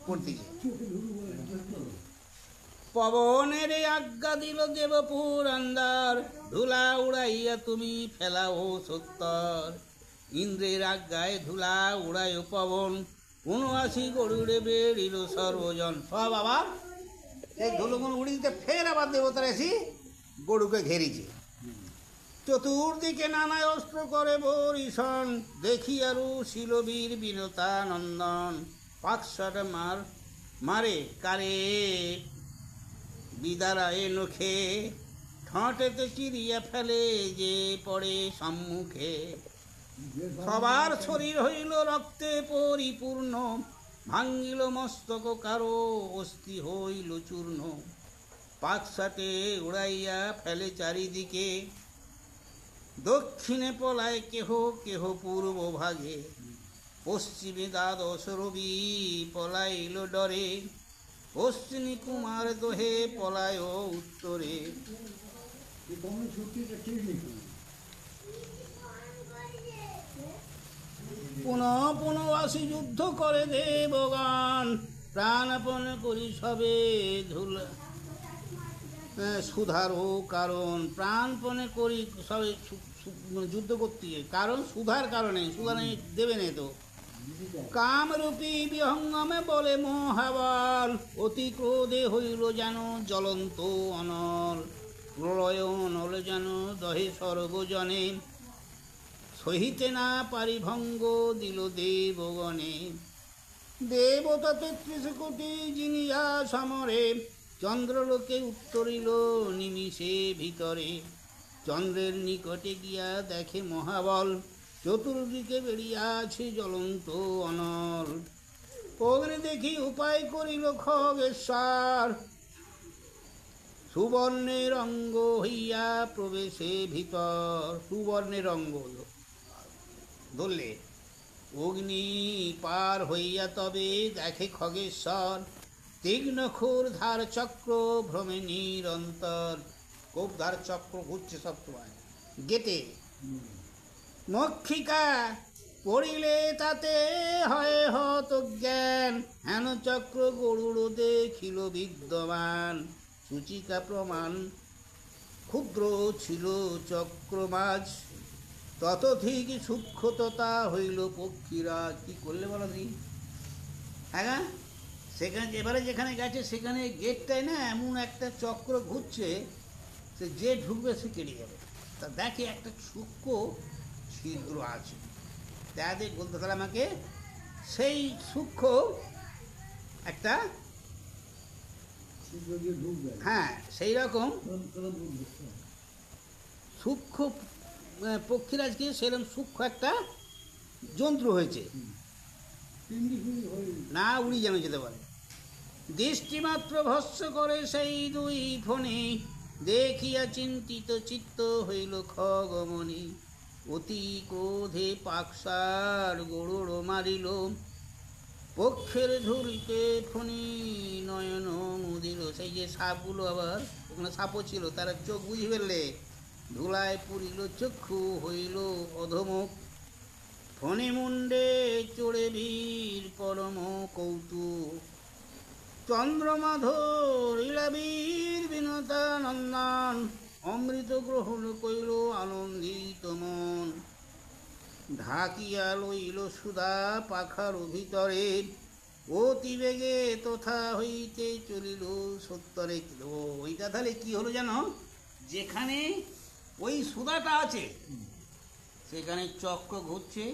পড়তেছে। পবনের আজ্ঞা দিল দেব পুরন্দর, ধুলা উড়াইয়া তুমি ফেলাও সত্তর। ইন্দ্রের আজ্ঞায় ধুলা উড়াই পবন, ৭৯ গরুড়ে বেরিল সর্বজন। সব আবার এই ধুলোগুলো উড়ে দিতে ফের আবার দেবতারা এসে গরুকে ঘেরিছে। চতুর্দিকে নানা অস্ত্র করে বরিশন, দেখিয়ারু শিলবীর বিনতা নন্দন। পাকসাট মারে কারে বিদারায় নখে, ঠোঁটেতে চিরিয়া ফেলে যে পড়ে সম্মুখে। সবার শরীর হইল রক্তে পরিপূর্ণ, ভাঙ্গিল মস্তক কারো অস্থি হইল চূর্ণ। পাকসাটে উড়াইয়া ফেলে চারিদিকে, দক্ষিণে পলায় কেহ কেহ পূর্ব ভাগে। পশ্চিমে দ্বাদশ রবি পলাইল ডরে, অশ্বিনী কুমার দোহে পলায় উত্তরে। পুনঃ পুনঃ আসি যুদ্ধ করে দেবগণ, প্রাণপণ করি সবে ধুলা সুধারও কারণ। প্রাণপণে করি সবে যুদ্ধ করতে, কারণ সুধার কারণে। সুধা নেই দেবে নেই তো। কামরূপী বিহঙ্গমে বলে মহাবল, অতি ক্রোধে হইল যেন জ্বলন্ত অনল। প্রলয় নল যেন দহে সর্বজনে, সহিতে না পারি ভঙ্গ দিল দেবগণে। দেবতা ৩৩ কোটি জিনিয়া সমরে, চন্দ্রলোকে উত্তরিল নিমিষে ভিতরে। চন্দ্রের নিকটে গিয়া দেখে মহাবল, চতুর্দিকে বেরিয়াছে জ্বলন্ত অনল। অগ্নি দেখি উপায় করিল খগেশ্বর, সুবর্ণের অঙ্গ হইয়া প্রবেশে ভিতর। সুবর্ণের অঙ্গ ধরলে অগ্নি পার হইয়া তবে দেখে খগেশ্বর, তীক্ষ্ণ খোর ধার চক্র ভ্রমে নিরন্তর। খুব ধার চক্র ঘুরছে সবসময় গেটে। মক্ষিকা পড়িলে তাতে হয় হত জ্ঞান, হেন চক্র গরুড় দেখিল বিদ্যমান। সূচিকা প্রমাণ ক্ষুদ্র ছিল চক্র মাঝ, ততধিক সূক্ষ্মতা হইল পক্ষীরাজ। কি করলে বলো দিন? হ্যাঁ, সেখানে এবারে যেখানে গেছে সেখানে গেটটায় না এমন একটা চক্র ঘুরছে, সে যে ঢুকবে সে কেটে যাবে। তা দেখে একটা সূক্ষ্ম ছিদ্র আছে, তাদের বলতে তাহলে আমাকে সেই সূক্ষ্ম একটা, হ্যাঁ সেই রকম সূক্ষ্ম পক্ষীরাজকে সেরকম সূক্ষ্ম একটা যন্ত্র হয়েছে, না উড়ি যেন যেতে পারে। দৃষ্টিমাত্র ভস্ম করে সেই দুই ফণি, দেখিয়া চিন্তিত চিত্ত হইল খগমণি। অতি ক্রোধে পাকসার গরুড় মারিল, পক্ষের ঝুলিতে ফণি নয়ন মুদিল। সেই যে সাপগুলো আবার ওখানে সাপও ছিল, তারা চোখ বুঝি ফেললে, ধুলায় পুরিল চক্ষু হইল অধমুখ। ফণিমুণ্ডে চড়ে বীর পরম কৌতুক, চন্দ্রমাধর ইলাবীর বিনতা নন্দন, অমৃত গ্রহণ কইল আনন্দিত মন। ঢাকিয়া লইল সুধা পাখার ভিতরে, অতি বেগে তথা হইতে চলিল সত্তরে। ওইটা তাহলে কি হলো জানো, যেখানে ওই সুধাটা আছে সেখানে চক্র ঘুরছে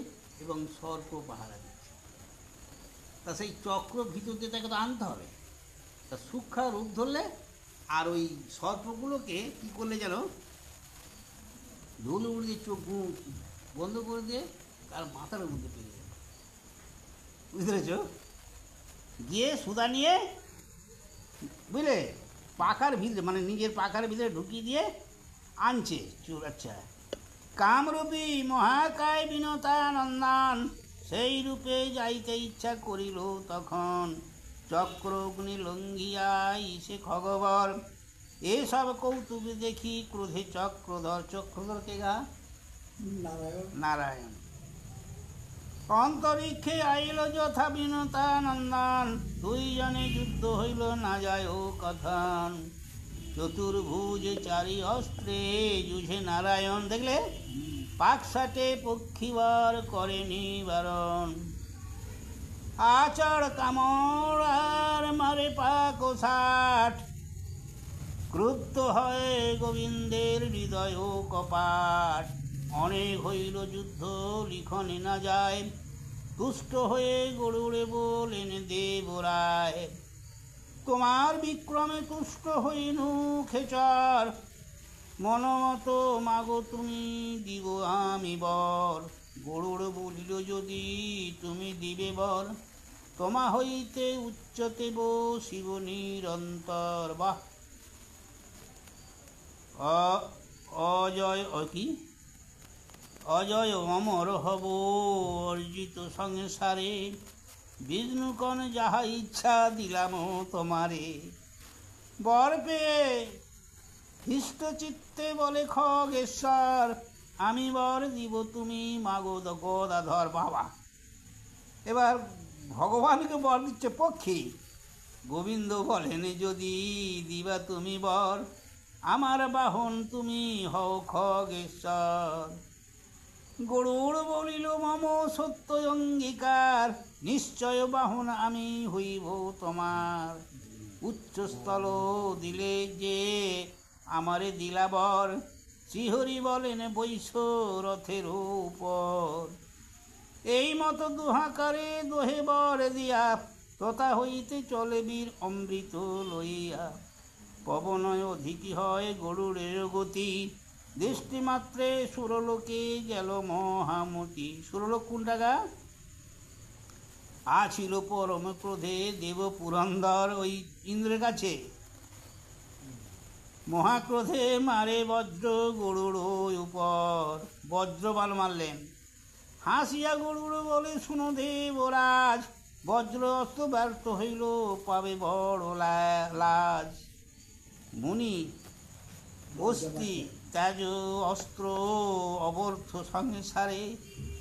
এবং সর্প পাহারা দিচ্ছে। তা সেই চক্র ভিতর দিয়ে তাকে তো আনতে হবে, তা সূক্ষ্ম রূপ ধরলে আর ওই সর্পগুলোকে কী করলে যেন ধুলো উড়ে দিয়ে চোখ বন্ধ করে দিয়ে তার মাথার মধ্যে পেয়ে গেল, বুঝতে পেরেছ? গিয়ে সুদা নিয়ে, বুঝলে, পাখার ভিতরে মানে নিজের পাখার ভিতরে ঢুকিয়ে দিয়ে আনছে চোর। আচ্ছা, কামরূপী মহাকায় বিনতা নন্দন, সেই রূপে যাইতে ইচ্ছা করিল তখন। চক্র অগ্নি লঙ্ঘিয়াই সে খগবর, এসব কৌতুক দেখি ক্রোধে চক্রধর। চক্রধর কে গা? নারায়ণ। অন্তরিক্ষে আইল যথা বিনতা নন্দন, দুইজনে যুদ্ধ হইল না যায় ও কথন। চতুর্ভুজ চারি অস্ত্রে যুঝে নারায়ণ, দেখলে পাকসাটে পক্ষীবার করে নিবারণ। আচড় কামড় আর মারে পাক ও ষাট, ক্রুদ্ধ হয় গোবিন্দের হৃদয় ও কপাট। অনেক হইল যুদ্ধ লিখনে না যায়, তুষ্ট হয়ে গরুড়ে বলেন দেবরায়। তোমার বিক্রমে তুষ্ট হইনু খেচর, মনমত মাগো তুমি দিব আমি বর। গরুড় বলিল যদি তুমি দিবে বর, তোমা হইতে উচ্চতে বসিব নিরন্তর। বাহ! অজয় কি অজয় অমর হব অর্জিত সংসারে, বিষ্ণুকণ যাহা ইচ্ছা দিলাম তোমারে। বর পেয়ে হৃষ্ট চিত্তে বলে খগেশ্বর, আমি বর দিব তুমি মাগো গদাধর। বাবা, এবার ভগবানকে বর দিচ্ছে পক্ষী। গোবিন্দ বলেন যদি দিবা তুমি বর, আমার বাহন তুমি হও খগেশ্বর। গরুড় বলিল মম সত্য অঙ্গীকার, নিশ্চয় বাহন আমি হইব তোমার। উচ্চস্থল দিলে যে আমারে দিলাবর, শ্রীহরি বলেন বৈশ রথের উপর। এই মতো দুহাকারে দোহে বর দিয়া, তথা হইতে চলে বীর অমৃত লইয়া। পবনয় অধিকী হয় গরুড়ের গতি, দৃষ্টিমাত্রে সুরলোকে গেল মহামতি। সুরলোক কোনটা গা? আছিল পরম ক্রোধে দেব পুরন্দর, ওই ইন্দ্রের কাছে। মহাক্রোধে মারে বজ্র গরুড় উপর, বজ্রবাণ মারলেন। হাসিয়া গরুড় বলে শুনো দেবরাজ, বজ্র অস্ত্র ব্যর্থ হইল পাবে বড় লাজ। মুনি অস্থি ত্যাজ অস্ত্র অবর্থ সংসারে,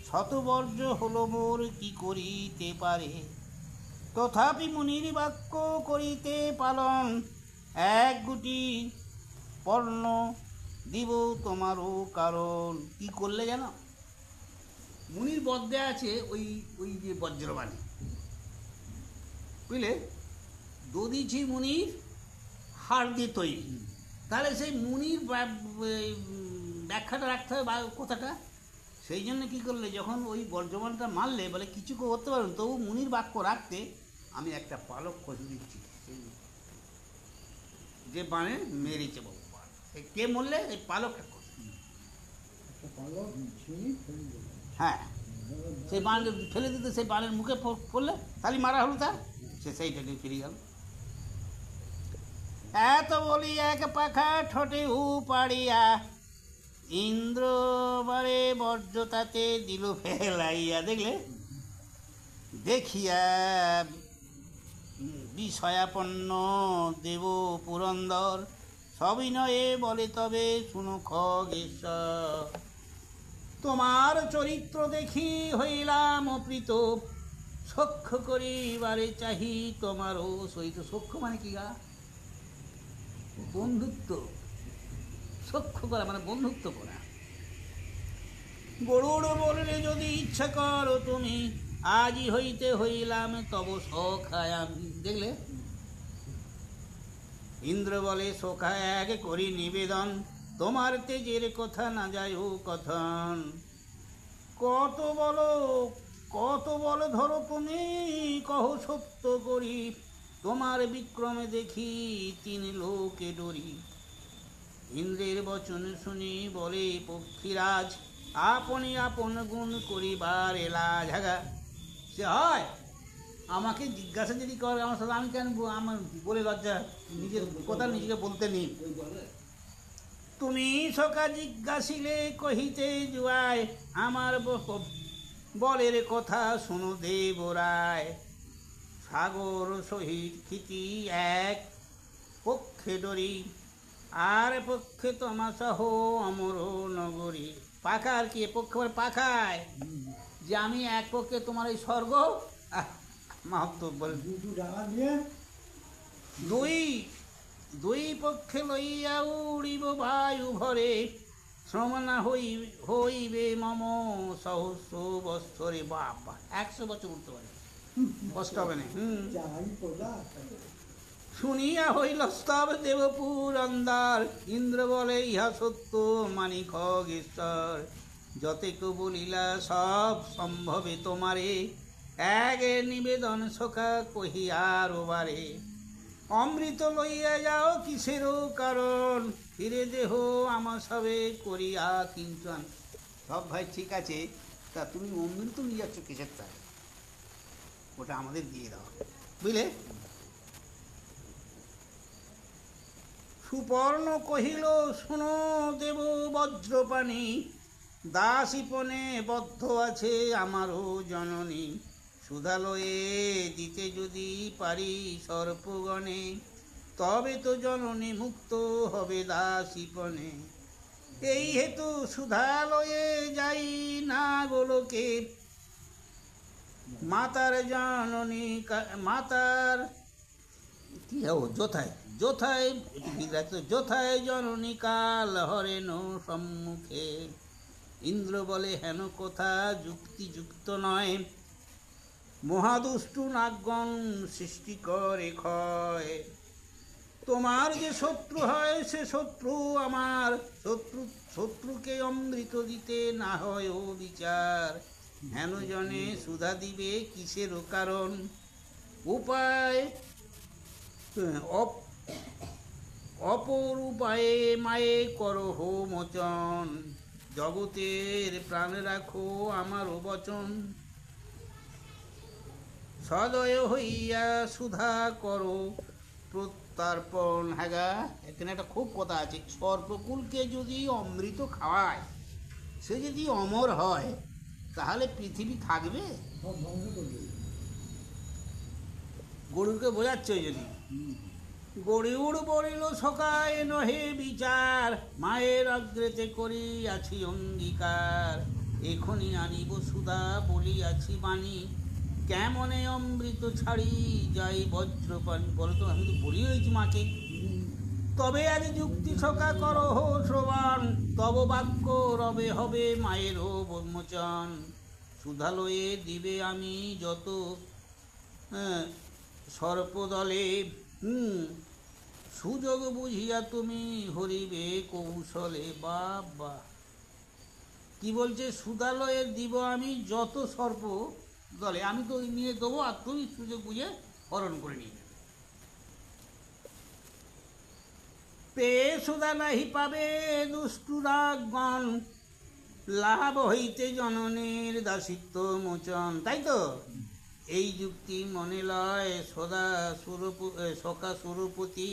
শতবর্জ্য হল মোর কি করিতে পারে। তথাপি মুনির বাক্য করিতে পালন, এক গুটি পর্ণ দিব তোমারও কারণ। কি করলে জানো? মুনির বদ্যে আছে ওই ওই যে বজ্রবাণী, বুঝলে, দদিছি মুনির হাড় দিয়ে তৈরি। তাহলে সেই মুনির ব্যাখ্যাটা রাখতে হবে বা কথাটা। সেই জন্য কী করলে, যখন ওই বজ্রবাণটা মারলে বলে কিছু করতে পারবেন, তবু মুনির বাক্য রাখতে আমি একটা পালক খোঁজ দিচ্ছি। যে বাণে মেরেছে বাবু, কে মরলে এই পালকটা খোঁজ। হ্যাঁ, সেই বাণ ফেলে দিতে, সেই বাণের মুখে পড়লে তাহলে মারা হলো, তার সে সেইটা নিয়ে ফিরে গেল। এত বলি এক পাখা ঠোঁটে উপাড়িয়া, ইন্দ্র বারে বজ্র তাতে দিল ফেলাইয়া। দেখলে, দেখিয়া বিষয়াপন্ন দেব পুরন্দর, সবিনয়ে বলে তবে শুনো খগেশ্বর। তোমার চরিত্র দেখি হইলাম অপ্রীত, সখ্য করিবারে চাহি তোমারও সহিত। সখ্য মানে কি গা? বন্ধুত্ব। সখ্য করা মানে বন্ধুত্ব করা। গরুড় বললে যদি ইচ্ছা করো তুমি, আজই হইতে হইলাম তব সখায় আমি। দেখলে? ইন্দ্র বলে সখা এক করি নিবেদন, তোমার তেজের কথা না যায় ও কথন। কত বলো ধরো তুমি, কহ সত্য করি, তোমার বিক্রমে দেখি তিন লোকে ডরি। ইন্দ্রের বচন শুনি বলে পক্ষীরাজ, আপনি আপন গুণ করিবার এলাজ। হাগা সে হয় আমাকে জিজ্ঞাসা যদি করে আমার সাথে, আমি কেন আমার বলে লজ্জা, নিজের কথা নিজেকে বলতে নেই। তুমি সকা জিজ্ঞাসিলে কহিতে জুয়ায়, আমার বলের কথা শুনো দেবরায়। সাগর সহিত ক্ষিতি এক পক্ষে ডরি, আর পক্ষে তমাশা হো অমর নগরী। পাখা আর কি পক্ষে মানে পাখায়, যে আমি এক পক্ষে তোমার এই স্বর্গ মাহাত্ম বলে দুই পক্ষে লইয়া উড়িব বায়ু ভরে, শ্রমণা হইবে মম সহস্র বৎসরে। বাবা 100 বছর উঠতে পারে, কষ্ট হবে না। শুনিয়া হইল স্তব দেবপুরন্দর, ইন্দ্র বলে ইহা সত্য মানি খগেশ্বর। যতেক বলিলা সব সম্ভবে তোমারে, এক নিবেদন সখা কহিয়ার বারে। অমৃত লইয়া যাও কিসেরও কারণ, ফিরে দেহ আমার সবে করিয়া কিঞ্চন। সব ভাই ঠিক আছে, তা তুমি অমৃত নিয়ে যাচ্ছ কিসের তাই? ওটা আমাদের দিয়ে দাও, বুঝলে? সুপর্ণ কহিল শুনো দেব বজ্রপাণি, দাসীপনে বদ্ধ আছে আমারও জননী। সুধালয়ে দিতে যদি পারি সর্পগণে, তবে তো জননী মুক্ত হবে দাসীপনে। এই হেতু সুধালয়ে যাই না গোলকে, মাতার জননী মাতার কি যথায় জননী কাল হরেন সম্মুখে। ইন্দ্র বলে হেন কথা যুক্তিযুক্ত নয়, মহাদুষ্টু নাগগণ সৃষ্টি করে ক্ষয়। তোমার যে শত্রু হয় সে শত্রু আমার, শত্রুকে অমৃত দিতে না হয় ও বিচার। হেন জনে সুধা দিবে কিসেরও কারণ, উপায় অপর উপায়ে মায়ে করহ মোচন। জগতের প্রাণ রাখো আমার বচন, সদয় হইয়া সুধা করো প্রত্যার্পণ। হ্যাঁ, এখানে একটা খুব কথা আছে, সর্পকুলকে যদি অমৃত খাওয়ায়, সে যদি অমর হয়, তাহলে পৃথিবী থাকবে? গরুকে বোঝাচ্ছে ওই জন্য। গরিউড় বলিল সকায় নহে বিচার, মায়ের অগ্রেতে করিয়াছি অঙ্গীকার। এখনই আনিব সুধা বলিয়াছি বাণী, কেমনে অমৃত ছাড়ি যাই বজ্রপাণি। বলো তো, আমি তো বলি হয়েছি মাকে। তবে আজ যুক্তি সকা করো শ্রবণ, তব বাক্য রবে হবে মায়েরও ব্রহ্মচন। সুধালয়ে দিবে আমি যত সর্পদলে, সুযোগ বুঝিয়া তুমি হরিবে কৌশলে। বাবা কি বলছে, সুধালয়ে দিব আমি যত সর্প দলে, আমি তো নিয়ে দেবো, আর তুই সুযোগ বুঝে হরণ করে নিয়ে যাবে। পেয়ে সুধা নাহি পাবে দুষ্টুরাগণ, লাভ হইতে জননীর দাসিত্ব মোচন। তাই তো এই যুক্তি মনে লয় সখা সুরপতি,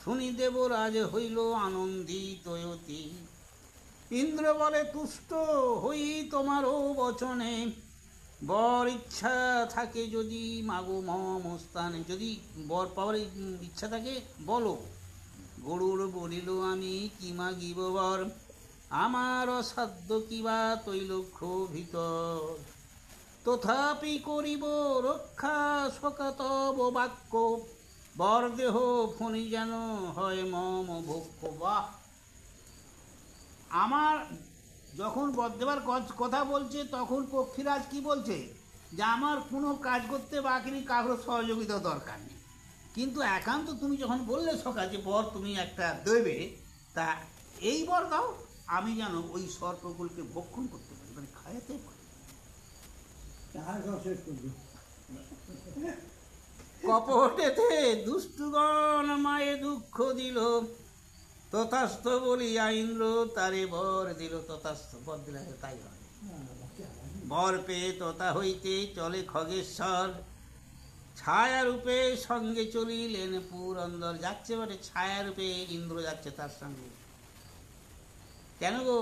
শুনি দেবরাজ হইল আনন্দিত অতি। ইন্দ্র বলে তুষ্ট হই তোমারও বচনে, বর ইচ্ছা থাকে যদি মাগো মম স্থানে, যদি বর পাওয়ার ইচ্ছা থাকে বলো। গরুর বলিল আমি কি মাগিব বর, আমার অসাধ্য কিবা তৈলক্ষ ভিতর। তথাপি করিব রক্ষা শকাতব বাক্য, বর দেহ ফণি যেন হয় মম ভক্ষ। বাহ! আমার যখন বর দেবার কথা বলছে তখন পক্ষীরাজ কি বলছে, যে আমার কোনো কাজ করতে বাকি কারোর সহযোগিতা দরকার নেই, কিন্তু একান্ত তুমি যখন বললে সকাল যে বর তুমি একটা দেবে, তা এই বর দাও আমি যেন ওই সর্পগুলোকে ভক্ষণ করতে পারি, মানে খাইতে পারি। কপটেতে দুষ্টুগণ মায়ে দুঃখ দিল, তথাস্থ বলিয়া ইন্দ্র তারে বর দিল। তথাস্থ বর দিলে তাই হয়। বর পেয়ে তথা হইতে চলে খগেশ্বর, ছায়ারূপে সঙ্গে চলিলেন পুরন্দর। যাচ্ছে বটে ছায়ারূপে, ইন্দ্র যাচ্ছে তার সঙ্গে। কেন গো?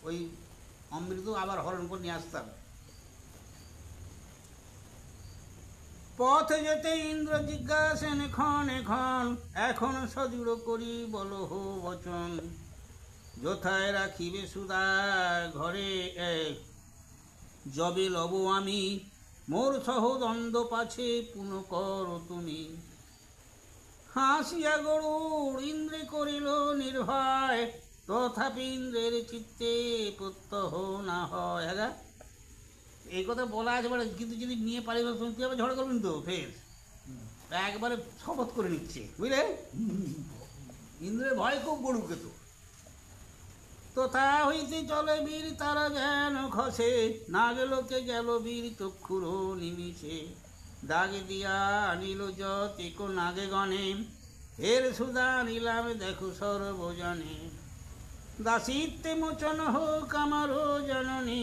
ওই অমৃত আবার হরণ করে নিয়ে আসতাম। পথে যেতে ইন্দ্র জিজ্ঞাসেন ক্ষণ ক্ষণ, এখন সদৃঢ় করি বলো হো বচন। যথায় রাখিবে সুদা ঘরে যবে লব আমি, মোর সহদণ্ড পাছে পুনঃ করো তুমি। হাসিয়া গরুড় ইন্দ্রে করিল নির্ভয়, তথাপি ইন্দ্রের চিত্তে প্রত্যহ না হয়। হ্যাঁ, এই কথা বলা আছে বলে, কিন্তু যদি নিয়ে পারি তুই আবার ঝড় করবেন তো ফের একবারে শপথ করে নিচ্ছে, বুঝলে? ইন্দ্রের ভয় খুব গরুকে তো। তথা হইতে চলে বীর তারা যেন খসে, না গেল কে গেল বীর চক্ষুর নিমিষে। দাগে দিয়া আনিল যত নাগে গণে, এর সুদা নিলাম দেখো সর্বজনে। দাসিত্বে মোচন হোক আমারও জননী,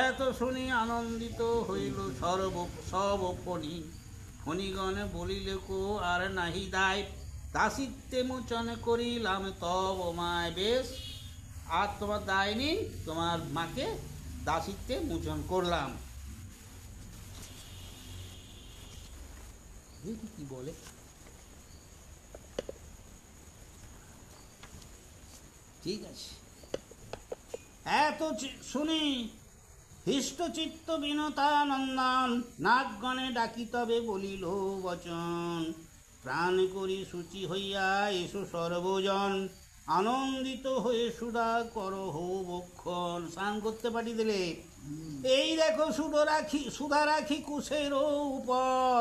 এত শুনি আনন্দিত হইল সব ফণি। ফণিগণ বলিলে কো আর নাহি দায়, দাসিত্বে মোচন করিলাম তব মায়। বেশ, আর তোমার দায় নেই, তোমার মাকে দাসিত্বে মোচন করলাম। দেখি কি বলে। ঠিক আছে, এত শুনি হৃষ্টচিত্ত বিনতানন্দন, নাগগণে ডাকি তবে বলিল বচন। প্রাণ করি সূচি হইয়া এসো সর্বজন, আনন্দিত হয়ে সুধা করো হো বক্ষণ। স্নান করতে পাঠিয়ে দিলে, এই দেখো সুধা রাখি কুশের উপর।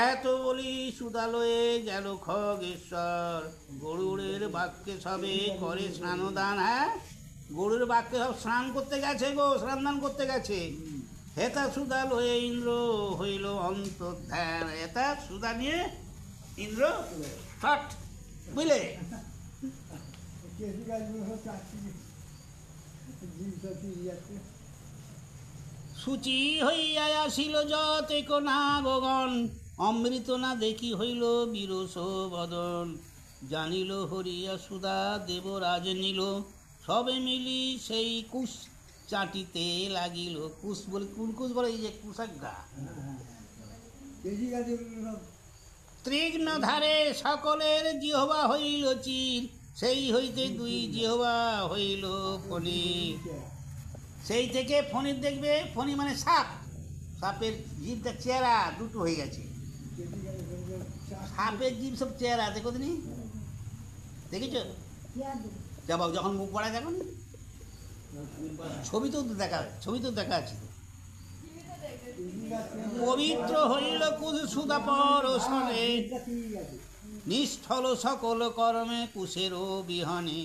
এত বলি সুদালয়ে গেল খগেশ্বর, গরুড়ের বাক্যে সবে করে স্নানদান। হ্যাঁ, গরুর বাক্যে সব স্নান করতে গেছে গো, স্নান করতে গেছে। হেতা সুদা লয়ে ইন্দ্র হইল অন্তর্ধ্যান। হেতা সুদা নিয়ে ইন্দ্র ছট, বুঝলে? সূচি হইয়া আসিল যতেক নাগগণ, অমৃত না দেখি হইল বিরস বদন। জানিল হরিয়া সুদা দেবরাজ নিল, সবে মিলি সেই কুশ চাটিতে লাগিল। কুশ বলে, কোন কুশ বলে? এই যে কুশাগ্গা। তীক্ষ্ণ ধারে সকলের জিহবা হইল চির, সেই হইতে দুই জিহবা হইল ফণি। সেই থেকে ফণির দেখবে, ফণি মানে সাপ, সাপের জীবটা চেহারা দুটো হয়ে গেছে। সাপের জীব সব চেহারা দেখো তুমি, দেখেছ? যখন মুখ পড়া দেখো, ছবিতেও দেখা আছে। পবিত্র হইল কুশ সুদা পরশনে, নিষ্ফল সকল কর্মে কুশেরও বিহনে।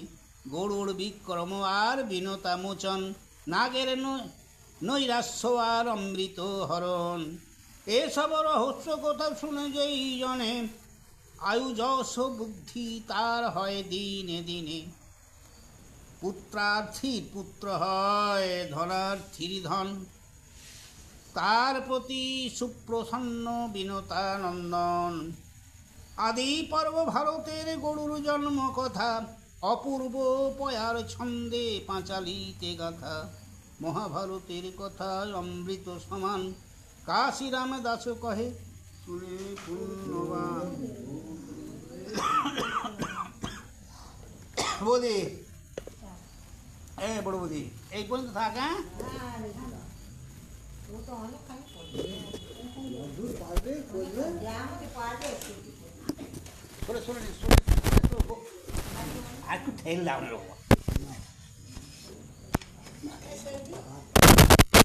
গরুড় বিক্রম আর বিনতা মোচন, নাগের নৈরাশ্য আর অমৃত হরণ। এসব রহস্য কথা শুনে যেই জনে, আয়ু যশ বুদ্ধি তার হয় দিনে দিনে। পুত্রার্থীর পুত্র হয়, ধনার্থীর ধন, তার প্রতি সুপ্রসন্ন বিনতানন্দন। আদি পর্ব ভারতের গরুর জন্ম কথা, অপূর্ব পয়ার ছন্দে পাঁচালিতে গাথা। মহাভারতের কথা অমৃত সমান, কাশীরাম দাস কহে শুনে পুণ্যবান। বৌদি, বড় বৌদি, এই পর্যন্ত থাক। হ্যাঁ, সরে সরে আর একটু ঠেল দাও না।